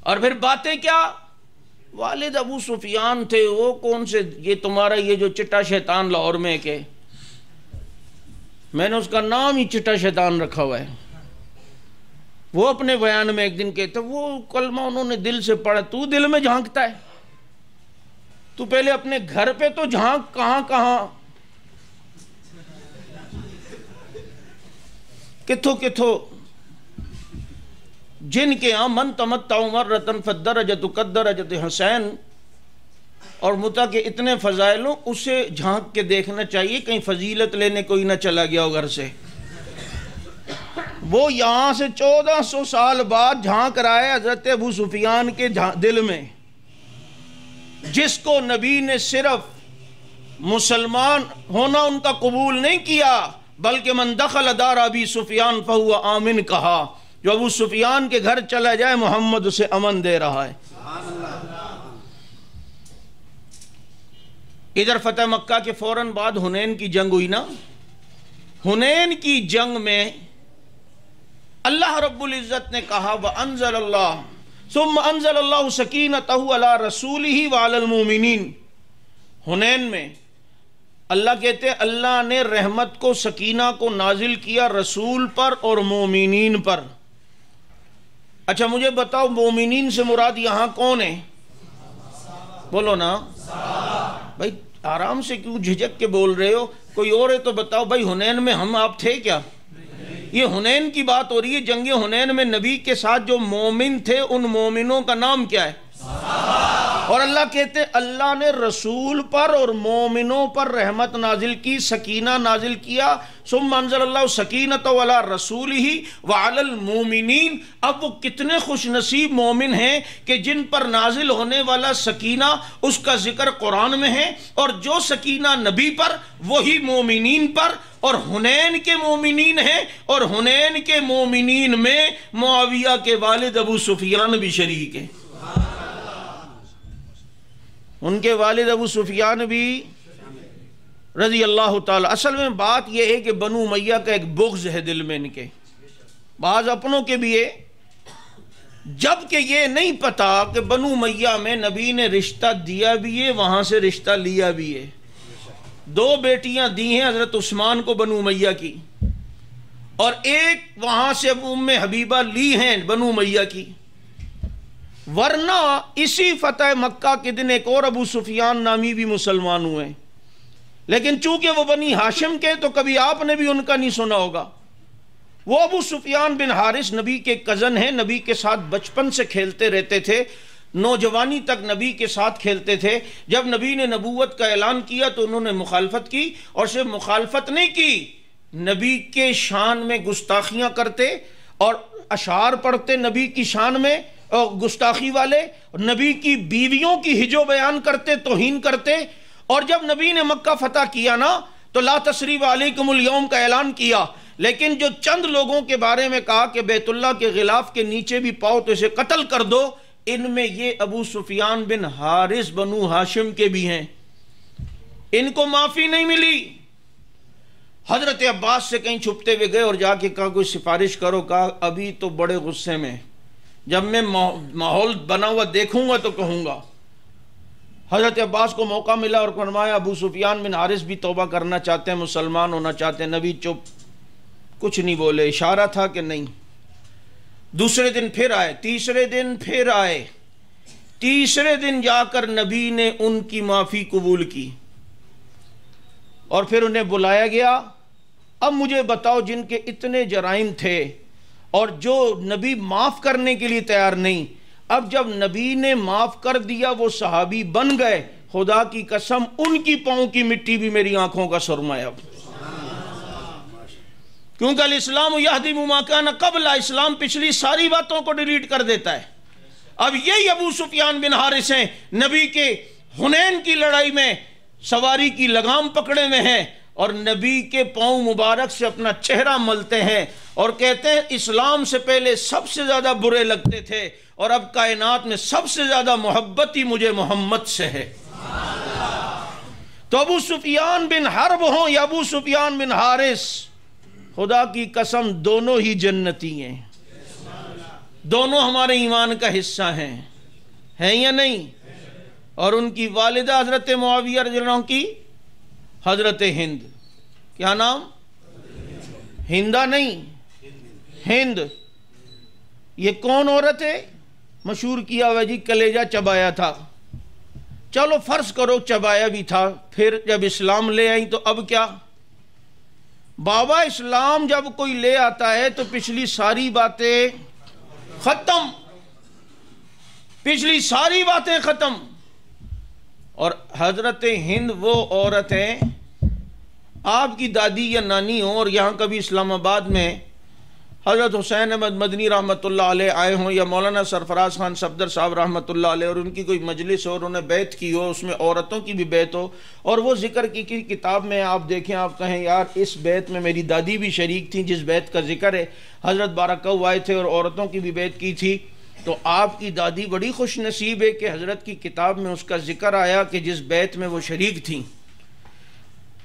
اور پھر باتیں کیا؟ والد ابو سفیان تھے، وہ کون سے، یہ تمہارا یہ جو چٹا شیطان لاہور میں کہ میں نے اس کا نام ہی چٹا شیطان رکھا ہوا ہے، وہ اپنے بیان میں ایک دن کہتے وہ کلمہ انہوں نے دل سے پڑھا، تو دل میں جھانکتا ہے، تو پہلے اپنے گھر پہ تو جھانک، کہاں کہاں کتھو کتھو جن کے ہاں من تمتع مرتن فالدرجۃ کالدرجۃ حسین اور متا کے اتنے فضائل ہوں، اسے جھانک کے دیکھنا چاہیے، کہیں فضیلت لینے کوئی نہ چلا گیا ہو گھر سے۔ وہ یہاں سے 1400 سال بعد جھانک رہا ہے حضرت ابو سفیان کے دل میں، جس کو نبی نے صرف مسلمان ہونا ان کا قبول نہیں کیا، بلکہ من دخل دار ابی سفیان فہو آمن کہا، جو ابو سفیان کے گھر چلا جائے محمد اسے امن دے رہا ہے۔ ادھر فتح مکہ کے فوراً بعد حنین کی جنگ ہوئی نا، حنین کی جنگ میں اللہ رب العزت نے کہا وَأَنزَلَ اللَّهُ ثُمَّ أَنزَلَ اللَّهُ سَكِينَتَهُ عَلَى رَسُولِهِ وَعَلَى الْمُؤْمِنِينَ۔ حنین میں اللہ کہتے ہیں اللہ نے رحمت کو، سکینہ کو نازل کیا رسول پر اور مومنین پر۔ اچھا مجھے بتاؤ مومنین سے مراد یہاں کون ہے؟ بولو نا بھائی، آرام سے کیوں جھجک کے بول رہے ہو؟ کوئی اور ہے تو بتاؤ بھائی، حنین میں ہم آپ تھے کیا؟ یہ حنین کی بات ہو رہی ہے، جنگ حنین میں نبی کے ساتھ جو مومن تھے ان مومنوں کا نام کیا ہے؟ اور اللہ کہتے ہیں اللہ نے رسول پر اور مومنوں پر رحمت نازل کی، سکینہ نازل کیا۔ ثم انزل اللہ سکینۃ علی رسولہ وعلی المؤمنین۔ اب وہ کتنے خوش نصیب مومن ہیں کہ جن پر نازل ہونے والا سکینہ، اس کا ذکر قرآن میں ہے، اور جو سکینہ نبی پر وہی مومنین پر، اور حنین کے مومنین ہیں، اور حنین کے مومنین میں معاویہ کے والد ابو سفیان بھی شریک ہیں۔ ان کے والد ابو سفیان بھی رضی اللہ تعالی۔ اصل میں بات یہ ہے کہ بنو امیہ کا ایک بغض ہے دل میں ان کے، بعض اپنوں کے بھی ہے، جبکہ یہ نہیں پتا کہ بنو امیہ میں نبی نے رشتہ دیا بھی ہے، وہاں سے رشتہ لیا بھی ہے۔ 2 بیٹیاں دی ہیں حضرت عثمان کو بنو امیہ کی، اور ایک وہاں سے ام حبیبہ لی ہیں بنو امیہ کی، ورنہ اسی فتح مکہ کے دن ایک اور ابو سفیان نامی بھی مسلمان ہوئے، لیکن چونکہ وہ بنی ہاشم کے تو کبھی آپ نے بھی ان کا نہیں سنا ہوگا۔ وہ ابو سفیان بن حارث نبی کے کزن ہیں، نبی کے ساتھ بچپن سے کھیلتے رہتے تھے، نوجوانی تک نبی کے ساتھ کھیلتے تھے۔ جب نبی نے نبوت کا اعلان کیا تو انہوں نے مخالفت کی، اور صرف مخالفت نہیں کی، نبی کے شان میں گستاخیاں کرتے اور اشعار پڑھتے نبی کی شان میں گستاخی والے، نبی کی بیویوں کی ہجو بیان کرتے، توہین کرتے۔ اور جب نبی نے مکہ فتح کیا نا تو لا تثریب علیکم اليوم کا اعلان کیا، لیکن جو چند لوگوں کے بارے میں کہا کہ بیت اللہ کے غلاف کے نیچے بھی پاؤ تو اسے قتل کر دو، ان میں یہ ابو سفیان بن حارث بنو ہاشم کے بھی ہیں، ان کو معافی نہیں ملی۔ حضرت عباس سے کہیں چھپتے ہوئے گئے اور جا کے کہا کوئی سفارش کرو، کہا ابھی تو بڑے غصے میں، جب میں ماحول بنا ہوا دیکھوں گا تو کہوں گا۔ حضرت عباس کو موقع ملا اور فرمایا ابو سفیان بن حارث بھی توبہ کرنا چاہتے ہیں، مسلمان ہونا چاہتے ہیں۔ نبی چپ، کچھ نہیں بولے، اشارہ تھا کہ نہیں۔ دوسرے دن پھر آئے، تیسرے دن پھر آئے، تیسرے دن جا کر نبی نے ان کی معافی قبول کی، اور پھر انہیں بلایا گیا۔ اب مجھے بتاؤ جن کے اتنے جرائم تھے اور جو نبی معاف کرنے کے لیے تیار نہیں، اب جب نبی نے معاف کر دیا وہ صحابی بن گئے، خدا کی قسم ان کی پاؤں کی مٹی بھی میری آنکھوں کا سرما ہے اب، کیونکہ الاسلام یہدم ما کان قبل، اسلام پچھلی ساری باتوں کو ڈیلیٹ کر دیتا ہے۔ اب یہی ابو سفیان بن حارث ہیں، نبی کے حنین کی لڑائی میں سواری کی لگام پکڑے ہوئے ہیں، اور نبی کے پاؤں مبارک سے اپنا چہرہ ملتے ہیں اور کہتے ہیں اسلام سے پہلے سب سے زیادہ برے لگتے تھے، اور اب کائنات میں سب سے زیادہ محبت ہی مجھے محمد سے ہے۔ تو ابو سفیان بن حرب ہوں یا ابو سفیان بن حارث، خدا کی قسم دونوں ہی جنتی ہیں، دونوں ہمارے ایمان کا حصہ ہیں یا نہیں؟ اور ان کی والدہ حضرت معاویہ رضی اللہ عنہ کی حضرت ہند. کیا نام؟ ہندہ نہیں، ہند. یہ کون عورت ہے؟ مشہور کیا ہوا جی کلیجہ چبایا تھا. چلو فرض کرو چبایا بھی تھا، پھر جب اسلام لے آئی تو اب کیا؟ بابا اسلام جب کوئی لے آتا ہے تو پچھلی ساری باتیں ختم، پچھلی ساری باتیں ختم. اور حضرت ہند وہ عورت ہیں، آپ کی دادی یا نانی ہو اور یہاں کبھی اسلام آباد میں حضرت حسین احمد مدنی رحمۃ اللہ علیہ آئے ہوں، یا مولانا سرفراز خان صفدر صاحب رحمۃ اللہ علیہ، اور ان کی کوئی مجلس ہو اور انہوں نے بیعت کی ہو، اس میں عورتوں کی بھی بیعت ہو، اور وہ ذکر کی کتاب میں آپ دیکھیں، آپ کہیں یار اس بیعت میں میری دادی بھی شریک تھیں جس بیعت کا ذکر ہے، حضرت بارکہ آئے تھے اور عورتوں کی بھی بیعت کی تھی، تو آپ کی دادی بڑی خوش نصیب ہے کہ حضرت کی کتاب میں اس کا ذکر آیا کہ جس بیعت میں وہ شریک تھیں.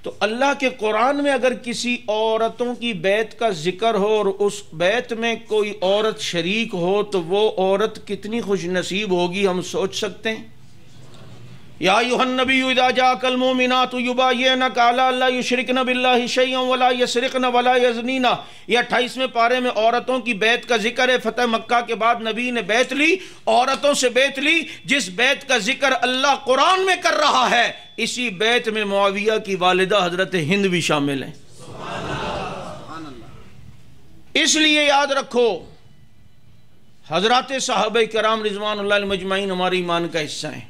تو اللہ کے قرآن میں اگر کسی عورتوں کی بیعت کا ذکر ہو اور اس بیعت میں کوئی عورت شریک ہو تو وہ عورت کتنی خوش نصیب ہوگی، ہم سوچ سکتے ہیں. یا ایھا النبی اذا جاءک المؤمنات یبایعنک علی الا یشرکن باللہ شیئا ولا یسرقن ولا یزنین. یہ 28ویں پارے میں عورتوں کی بیعت کا ذکر ہے. فتح مکہ کے بعد نبی نے بیعت لی، عورتوں سے بیعت لی. جس بیعت کا ذکر اللہ قرآن میں کر رہا ہے، اسی بیعت میں معاویہ کی والدہ حضرت ہند بھی شامل ہیں. اس لیے یاد رکھو حضرات صحابہ کرام رضوان اللہ علیہم اجمعین ہمارے ایمان کا حصہ ہیں،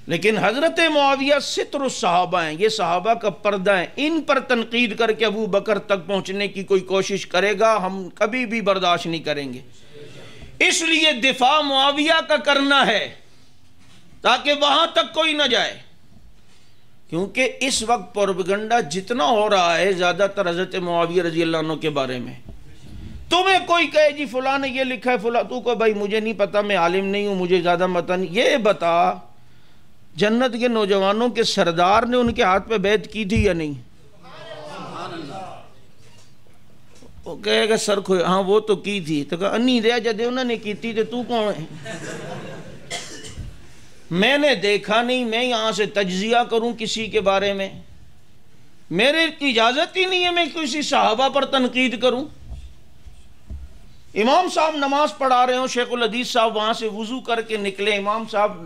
لیکن حضرت معاویہ ستر الصحابہ ہیں، یہ صحابہ کا پردہ ہیں. ان پر تنقید کر کے ابو بکر تک پہنچنے کی کوئی کوشش کرے گا ہم کبھی بھی برداشت نہیں کریں گے. اس لیے دفاع معاویہ کا کرنا ہے تاکہ وہاں تک کوئی نہ جائے، کیونکہ اس وقت پروپیگنڈا جتنا ہو رہا ہے زیادہ تر حضرت معاویہ رضی اللہ عنہ کے بارے میں. تمہیں کوئی کہے جی فلاں نے یہ لکھا ہے فلاں، تو کو بھائی مجھے نہیں پتا، میں عالم نہیں ہوں، مجھے زیادہ پتہ نہیں. یہ بتا جنت کے نوجوانوں کے سردار نے ان کے ہاتھ پہ بیعت کی تھی یا نہیں؟ وہ کہے گا سر کھوئے، ہاں وہ تو کی تھی. تو کہا انی دیا جدے انہوں نے کی تھی تو کون ہے؟ میں نے دیکھا نہیں، میں یہاں سے تجزیہ کروں کسی کے بارے میں؟ میرے اجازت ہی نہیں ہے میں کسی صحابہ پر تنقید کروں. امام صاحب نماز پڑھا رہے ہوں، شیخ الحدیث صاحب وہاں سے وضو کر کے نکلے، امام صاحب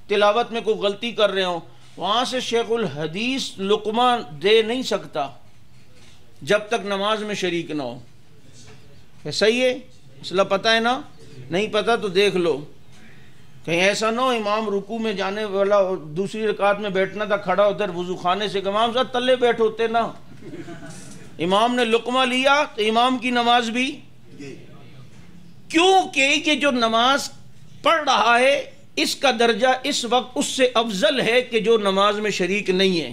تلاوت میں کوئی غلطی کر رہے ہوں، وہاں سے شیخ الحدیث لقمہ دے نہیں سکتا جب تک نماز میں شریک نہ ہو. کہ صحیح ہے؟ مسئلہ پتہ ہے نا؟ نہیں پتہ تو دیکھ لو، کہیں ایسا نہ ہو امام رکوع میں جانے والا دوسری رکعت میں بیٹھنا تھا، کھڑا ادھر وضو خانے سے کہ امام صاحب تلے بیٹھ ہوتے نا. امام نے لقمہ لیا تو امام کی نماز بھی، کیونکہ یہ جو نماز پڑھ رہا ہے اس کا درجہ اس وقت اس سے افضل ہے کہ جو نماز میں شریک نہیں ہے.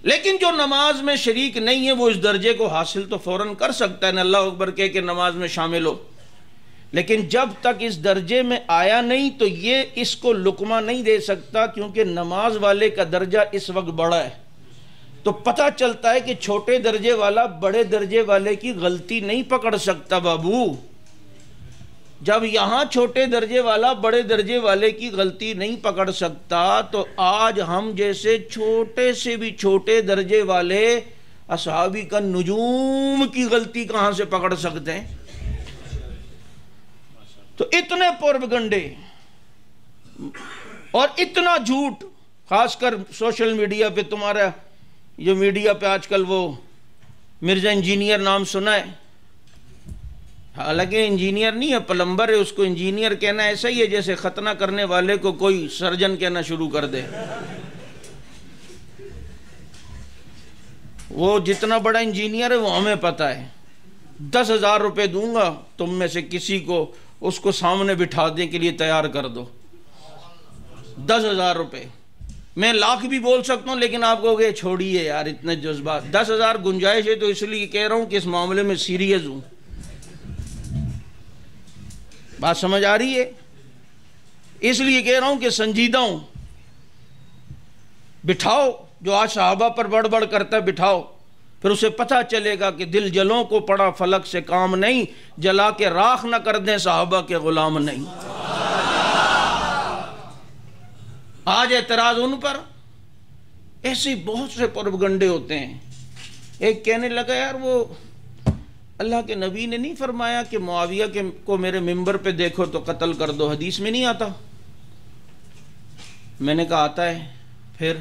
لیکن جو نماز میں شریک نہیں ہے وہ اس درجے کو حاصل تو فوراً کر سکتا ہے نا، اللہ اکبر کہہ کے نماز میں شامل ہو. لیکن جب تک اس درجے میں آیا نہیں تو یہ اس کو لقمہ نہیں دے سکتا، کیونکہ نماز والے کا درجہ اس وقت بڑا ہے. تو پتہ چلتا ہے کہ چھوٹے درجے والا بڑے درجے والے کی غلطی نہیں پکڑ سکتا. بابو جب یہاں چھوٹے درجے والا بڑے درجے والے کی غلطی نہیں پکڑ سکتا تو آج ہم جیسے چھوٹے سے بھی چھوٹے درجے والے اصحابی کا نجوم کی غلطی کہاں سے پکڑ سکتے ہیں؟ تو اتنے پروپیگنڈے اور اتنا جھوٹ، خاص کر سوشل میڈیا پہ، تمہارا جو میڈیا پہ آج کل وہ مرزا انجینئر نام سنا ہے؟ حالانکہ انجینئر نہیں ہے، پلمبر ہے. اس کو انجینئر کہنا ایسا ہی ہے جیسے ختنہ کرنے والے کو کوئی سرجن کہنا شروع کر دے. وہ جتنا بڑا انجینئر ہے وہ ہمیں پتہ ہے. 10,000 روپے دوں گا تم میں سے کسی کو اس کو سامنے بٹھا دیں کے لیے تیار کر دو. 10,000 روپے. میں لاکھ بھی بول سکتا ہوں لیکن آپ کہو گے چھوڑیے یار اتنے جذبات. 10,000 گنجائش ہے تو اس لیے کہہ رہا ہوں کہ اس معاملے میں سیریس ہوں. بات سمجھ آ رہی ہے؟ اس لیے کہہ رہا ہوں کہ سنجیدہ ہوں. بٹھاؤ جو آج صحابہ پر بڑھ بڑھ کرتا ہے، بٹھاؤ، پھر اسے پتہ چلے گا کہ دل جلوں کو پڑا فلک سے کام نہیں، جلا کے راکھ نہ کر دیں صحابہ کے غلام نہیں. آج اعتراض ان پر، ایسے بہت سے پروپیگنڈے ہوتے ہیں۔ ایک کہنے لگا یار وہ اللہ کے نبی نے نہیں فرمایا کہ معاویہ کو میرے ممبر پہ دیکھو تو قتل کر دو، حدیث میں نہیں آتا؟ میں نے کہا آتا ہے۔ پھر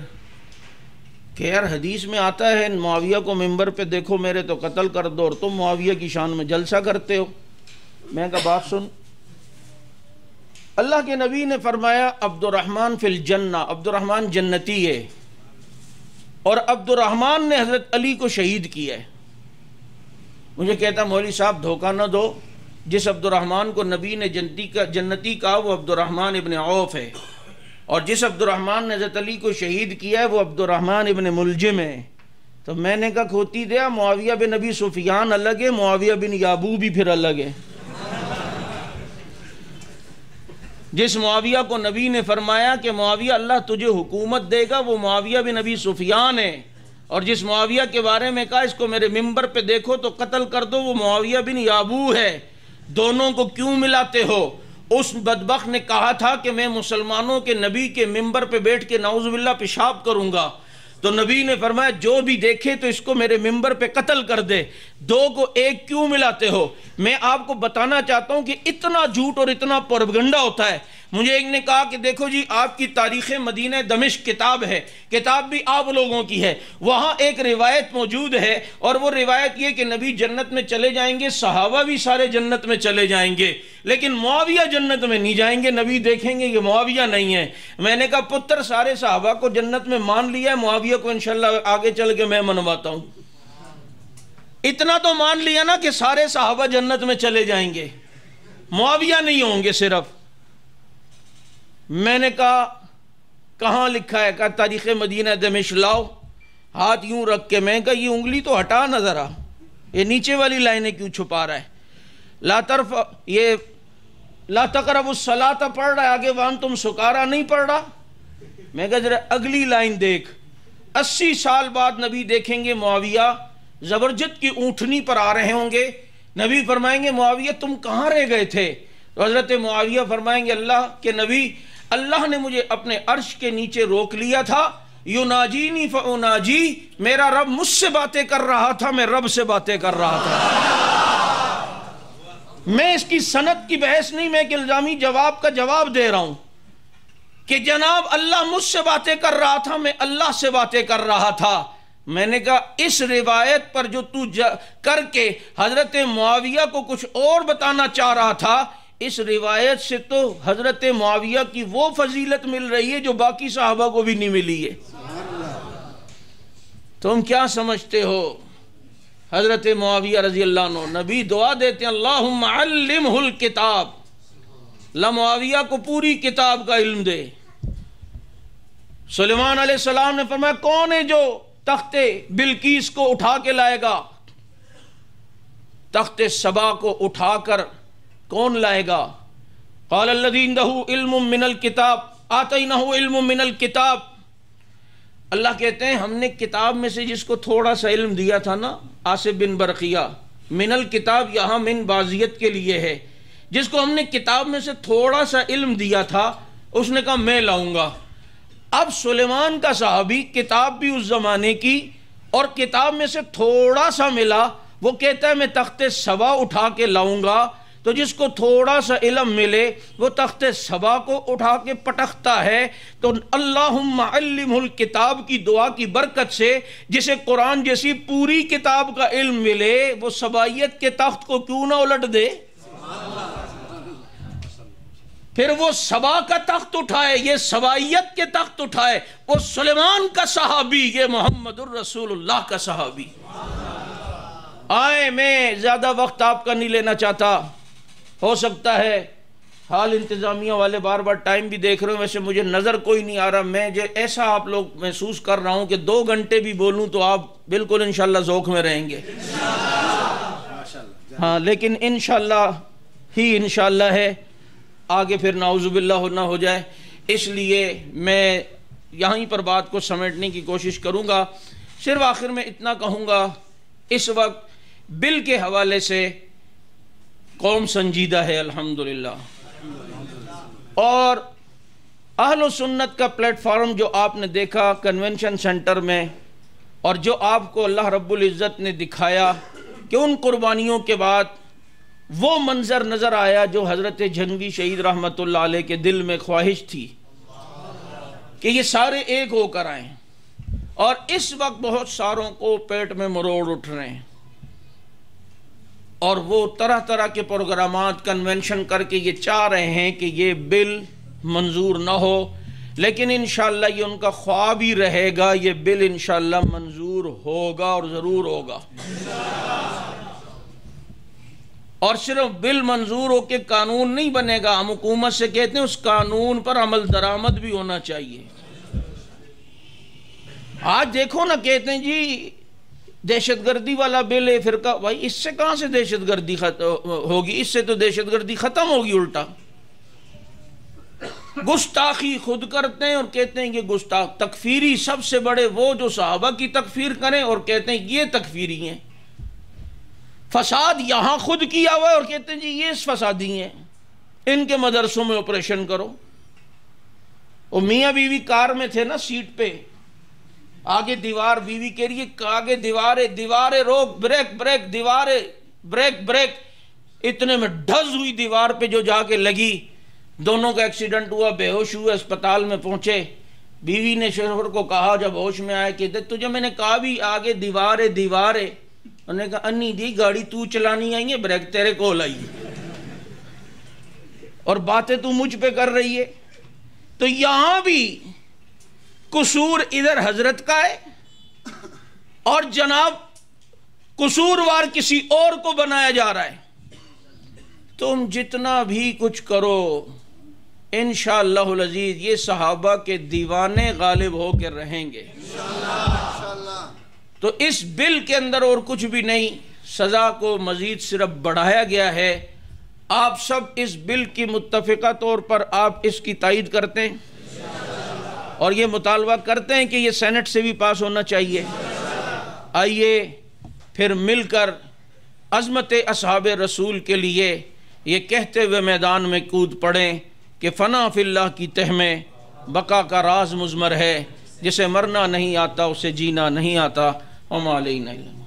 کہ یار حدیث میں آتا ہے معاویہ کو ممبر پہ دیکھو میرے تو قتل کر دو، اور تم معاویہ کی شان میں جلسہ کرتے ہو۔ میں کہا بات سن، اللہ کے نبی نے فرمایا عبد الرحمن فی الجنہ، عبد الرحمن جنتی ہے، اور عبد الرحمن نے حضرت علی کو شہید کیا ہے۔ مجھے کہتا مولوی صاحب دھوکہ نہ دو، جس عبد الرحمن کو نبی نے جنتی کہا وہ عبد الرحمن ابن عوف ہے، اور جس عبد الرحمن نے حضرت علی کو شہید کیا ہے وہ عبد الرحمن ابن ملجم ہے۔ تو میں نے کہا کھوتی دیا، معاویہ بن ابی سفیان الگ ہے، معاویہ بن یابو بھی پھر الگ ہے۔ جس معاویہ کو نبی نے فرمایا کہ معاویہ اللہ تجھے حکومت دے گا وہ معاویہ بن ابی سفیان ہے، اور جس معاویہ کے بارے میں کہا اس کو میرے ممبر پہ دیکھو تو قتل کر دو وہ معاویہ بن یابو ہے۔ دونوں کو کیوں ملاتے ہو؟ اس بدبخت نے کہا تھا کہ میں مسلمانوں کے نبی کے ممبر پہ بیٹھ کے نعوذ باللہ پیشاب کروں گا، تو نبی نے فرمایا جو بھی دیکھے تو اس کو میرے ممبر پہ قتل کر دے۔ دو کو ایک کیوں ملاتے ہو؟ میں آپ کو بتانا چاہتا ہوں کہ اتنا جھوٹ اور اتنا پروپیگنڈا ہوتا ہے۔ مجھے ایک نے کہا کہ دیکھو جی آپ کی تاریخ مدینہ دمشق کتاب ہے، کتاب بھی آپ لوگوں کی ہے، وہاں ایک روایت موجود ہے، اور وہ روایت یہ کہ نبی جنت میں چلے جائیں گے، صحابہ بھی سارے جنت میں چلے جائیں گے، لیکن معاویہ جنت میں نہیں جائیں گے، نبی دیکھیں گے کہ معاویہ نہیں ہے۔ میں نے کہا پتر سارے صحابہ کو جنت میں مان لیا ہے، معاویہ کو انشاءاللہ آگے چل کے میں منواتا ہوں۔ اتنا تو مان لیا نا کہ سارے صحابہ جنت میں چلے جائیں گے، معاویہ نہیں ہوں گے صرف۔ میں نے کہا کہاں لکھا ہے؟ کہا تاریخ مدینہ دمشق لاؤ، ہاتھ یوں رکھ کے۔ میں کہا یہ انگلی تو ہٹا نہ ذرا، یہ نیچے والی لائنیں کیوں چھپا رہا ہے؟ یہ لا تقربوا الصلاۃ پڑھ رہا ہے، آگے وانتم سکارا نہیں پڑھ رہا۔ میں کہا ذرا اگلی لائن دیکھ، 80 سال بعد نبی دیکھیں گے معاویہ زبرجد کی اونٹنی پر آ رہے ہوں گے، نبی فرمائیں گے معاویہ تم کہاں رہ گئے تھے؟ تو حضرت معاویہ فرمائیں گے اللہ کے نبی اللہ نے مجھے اپنے عرش کے نیچے روک لیا تھا، یناجینی فاناجی، میرا رب مجھ سے باتیں کر رہا تھا، میں رب سے باتیں کر رہا تھا۔ میں اس کی سند کی بحث نہیں، میں ایک الزامی جواب کا جواب دے رہا ہوں کہ جناب اللہ مجھ سے باتیں کر رہا تھا، میں اللہ سے باتیں کر رہا تھا۔ میں نے کہا اس روایت پر جو تو کر کے حضرت معاویہ کو کچھ اور بتانا چاہ رہا تھا، اس روایت سے تو حضرت معاویہ کی وہ فضیلت مل رہی ہے جو باقی صحابہ کو بھی نہیں ملی ہے۔ تم کیا سمجھتے ہو؟ حضرت معاویہ رضی اللہ عنہ نبی دعا دیتے ہیں اللہم علمہ الکتاب، اللہ معاویہ کو پوری کتاب کا علم دے۔ سلیمان علیہ السلام نے فرمایا کون ہے جو تخت بلقیس کو اٹھا کے لائے گا؟ تخت سبا کو اٹھا کر کون لائے گا؟ قال الذی عندہ علم من الکتاب آتینہ علم من الکتاب، اللہ کہتے ہیں ہم نے کتاب میں سے جس کو تھوڑا سا علم دیا تھا نا، آصف بن برقیہ، من الکتاب یہاں من بازیت کے لیے ہے، جس کو ہم نے کتاب میں سے تھوڑا سا علم دیا تھا اس نے کہا میں لاؤں گا۔ اب سلیمان کا صحابی، کتاب بھی اس زمانے کی اور کتاب میں سے تھوڑا سا ملا، وہ کہتا ہے میں تخت سبا اٹھا کے لاؤں گا۔ تو جس کو تھوڑا سا علم ملے وہ تخت سبا کو اٹھا کے پٹکتا ہے۔ تو اللہم علمہ الکتاب کی دعا کی برکت سے جسے قرآن جیسی پوری کتاب کا علم ملے، وہ سبائیت کے تخت کو کیوں نہ الٹ دے؟ پھر وہ سبا کا تخت اٹھائے، یہ سبائیت کے تخت اٹھائے، وہ سلیمان کا صحابی، یہ محمد الرسول اللہ کا صحابی۔ آئے میں زیادہ وقت آپ کا نہیں لینا چاہتا، ہو سکتا ہے حال انتظامیہ والے بار بار ٹائم بھی دیکھ رہے ہیں، ویسے مجھے نظر کوئی نہیں آ رہا، میں جو ایسا آپ لوگ محسوس کر رہا ہوں کہ 2 گھنٹے بھی بولوں تو آپ بالکل انشاءاللہ ذوق میں رہیں گے۔ ہاں لیکن انشاءاللہ ہی انشاءاللہ ہے، آگے پھر نعوذ باللہ نہ ہو جائے، اس لیے میں یہیں پر بات کو سمیٹنے کی کوشش کروں گا۔ صرف آخر میں اتنا کہوں گا، اس وقت بل کے حوالے سے قوم سنجیدہ ہے الحمدللہ، اور اہل سنت کا پلیٹ فارم جو آپ نے دیکھا کنونشن سینٹر میں، اور جو آپ کو اللہ رب العزت نے دکھایا کہ ان قربانیوں کے بعد وہ منظر نظر آیا جو حضرت جھنگی شہید رحمۃ اللہ علیہ کے دل میں خواہش تھی کہ یہ سارے ایک ہو کر آئیں، اور اس وقت بہت ساروں کو پیٹ میں مروڑ اٹھ رہے ہیں، اور وہ طرح طرح کے پروگرامات کنونشن کر کے یہ چاہ رہے ہیں کہ یہ بل منظور نہ ہو، لیکن انشاءاللہ یہ ان کا خواب ہی رہے گا، یہ بل انشاءاللہ منظور ہوگا اور ضرور ہوگا۔ اور صرف بل منظور ہو کے قانون نہیں بنے گا، ہم حکومت سے کہتے ہیں اس قانون پر عمل درآمد بھی ہونا چاہیے۔ آج دیکھو نا، کہتے ہیں جی دہشت گردی والا بل ہے، فرقہ، بھائی اس سے کہاں سے دہشت گردی ہوگی؟ اس سے تو دہشت گردی ختم ہوگی، الٹا گستاخی خود کرتے ہیں اور کہتے ہیں یہ گستاخ۔ تکفیری سب سے بڑے وہ جو صحابہ کی تکفیر کریں اور کہتے ہیں یہ تکفیری ہیں۔ فساد یہاں خود کیا ہوا ہے اور کہتے ہیں جی یہ فسادی ہیں، ان کے مدرسوں میں آپریشن کرو۔ وہ میاں بیوی کار میں تھے نا، سیٹ پہ آگے دیوار، بیوی کہہ رہی ہے آگے دیواریں، دیواریں روک، بریک بریک، دیواریں بریک بریک، اتنے میں ڈھز ہوئی دیوار پہ جو جا کے لگی، دونوں کا ایکسیڈنٹ ہوا، بے ہوش ہوئے، اسپتال میں پہنچے۔ بیوی نے شوہر کو کہا جب ہوش میں آئے کہ تجھے میں نے کہا بھی آگے دیواریں دیواریں، انہوں نے کہا انی دی گاڑی تو چلانی آئی ہے، بریک تیرے کول آئی ہے اور باتیں تو مجھ پہ کر رہی ہے۔ تو یہاں بھی قصور ادھر حضرت کا ہے اور جناب قصوروار کسی اور کو بنایا جا رہا ہے۔ تم جتنا بھی کچھ کرو انشاءاللہ العزیز یہ صحابہ کے دیوانے غالب ہو کے رہیں گے تو اس بل کے اندر اور کچھ بھی نہیں، سزا کو مزید صرف بڑھایا گیا ہے۔ آپ سب اس بل کی متفقہ طور پر آپ اس کی تائید کرتے ہیں اور یہ مطالبہ کرتے ہیں کہ یہ سینٹ سے بھی پاس ہونا چاہیے۔ آئیے پھر مل کر عظمت اصحاب رسول کے لیے یہ کہتے ہوئے میدان میں کود پڑیں کہ فنا فی اللہ کی تہ میں بقا کا راز مضمر ہے، جسے مرنا نہیں آتا اسے جینا نہیں آتا۔ وما علینا الا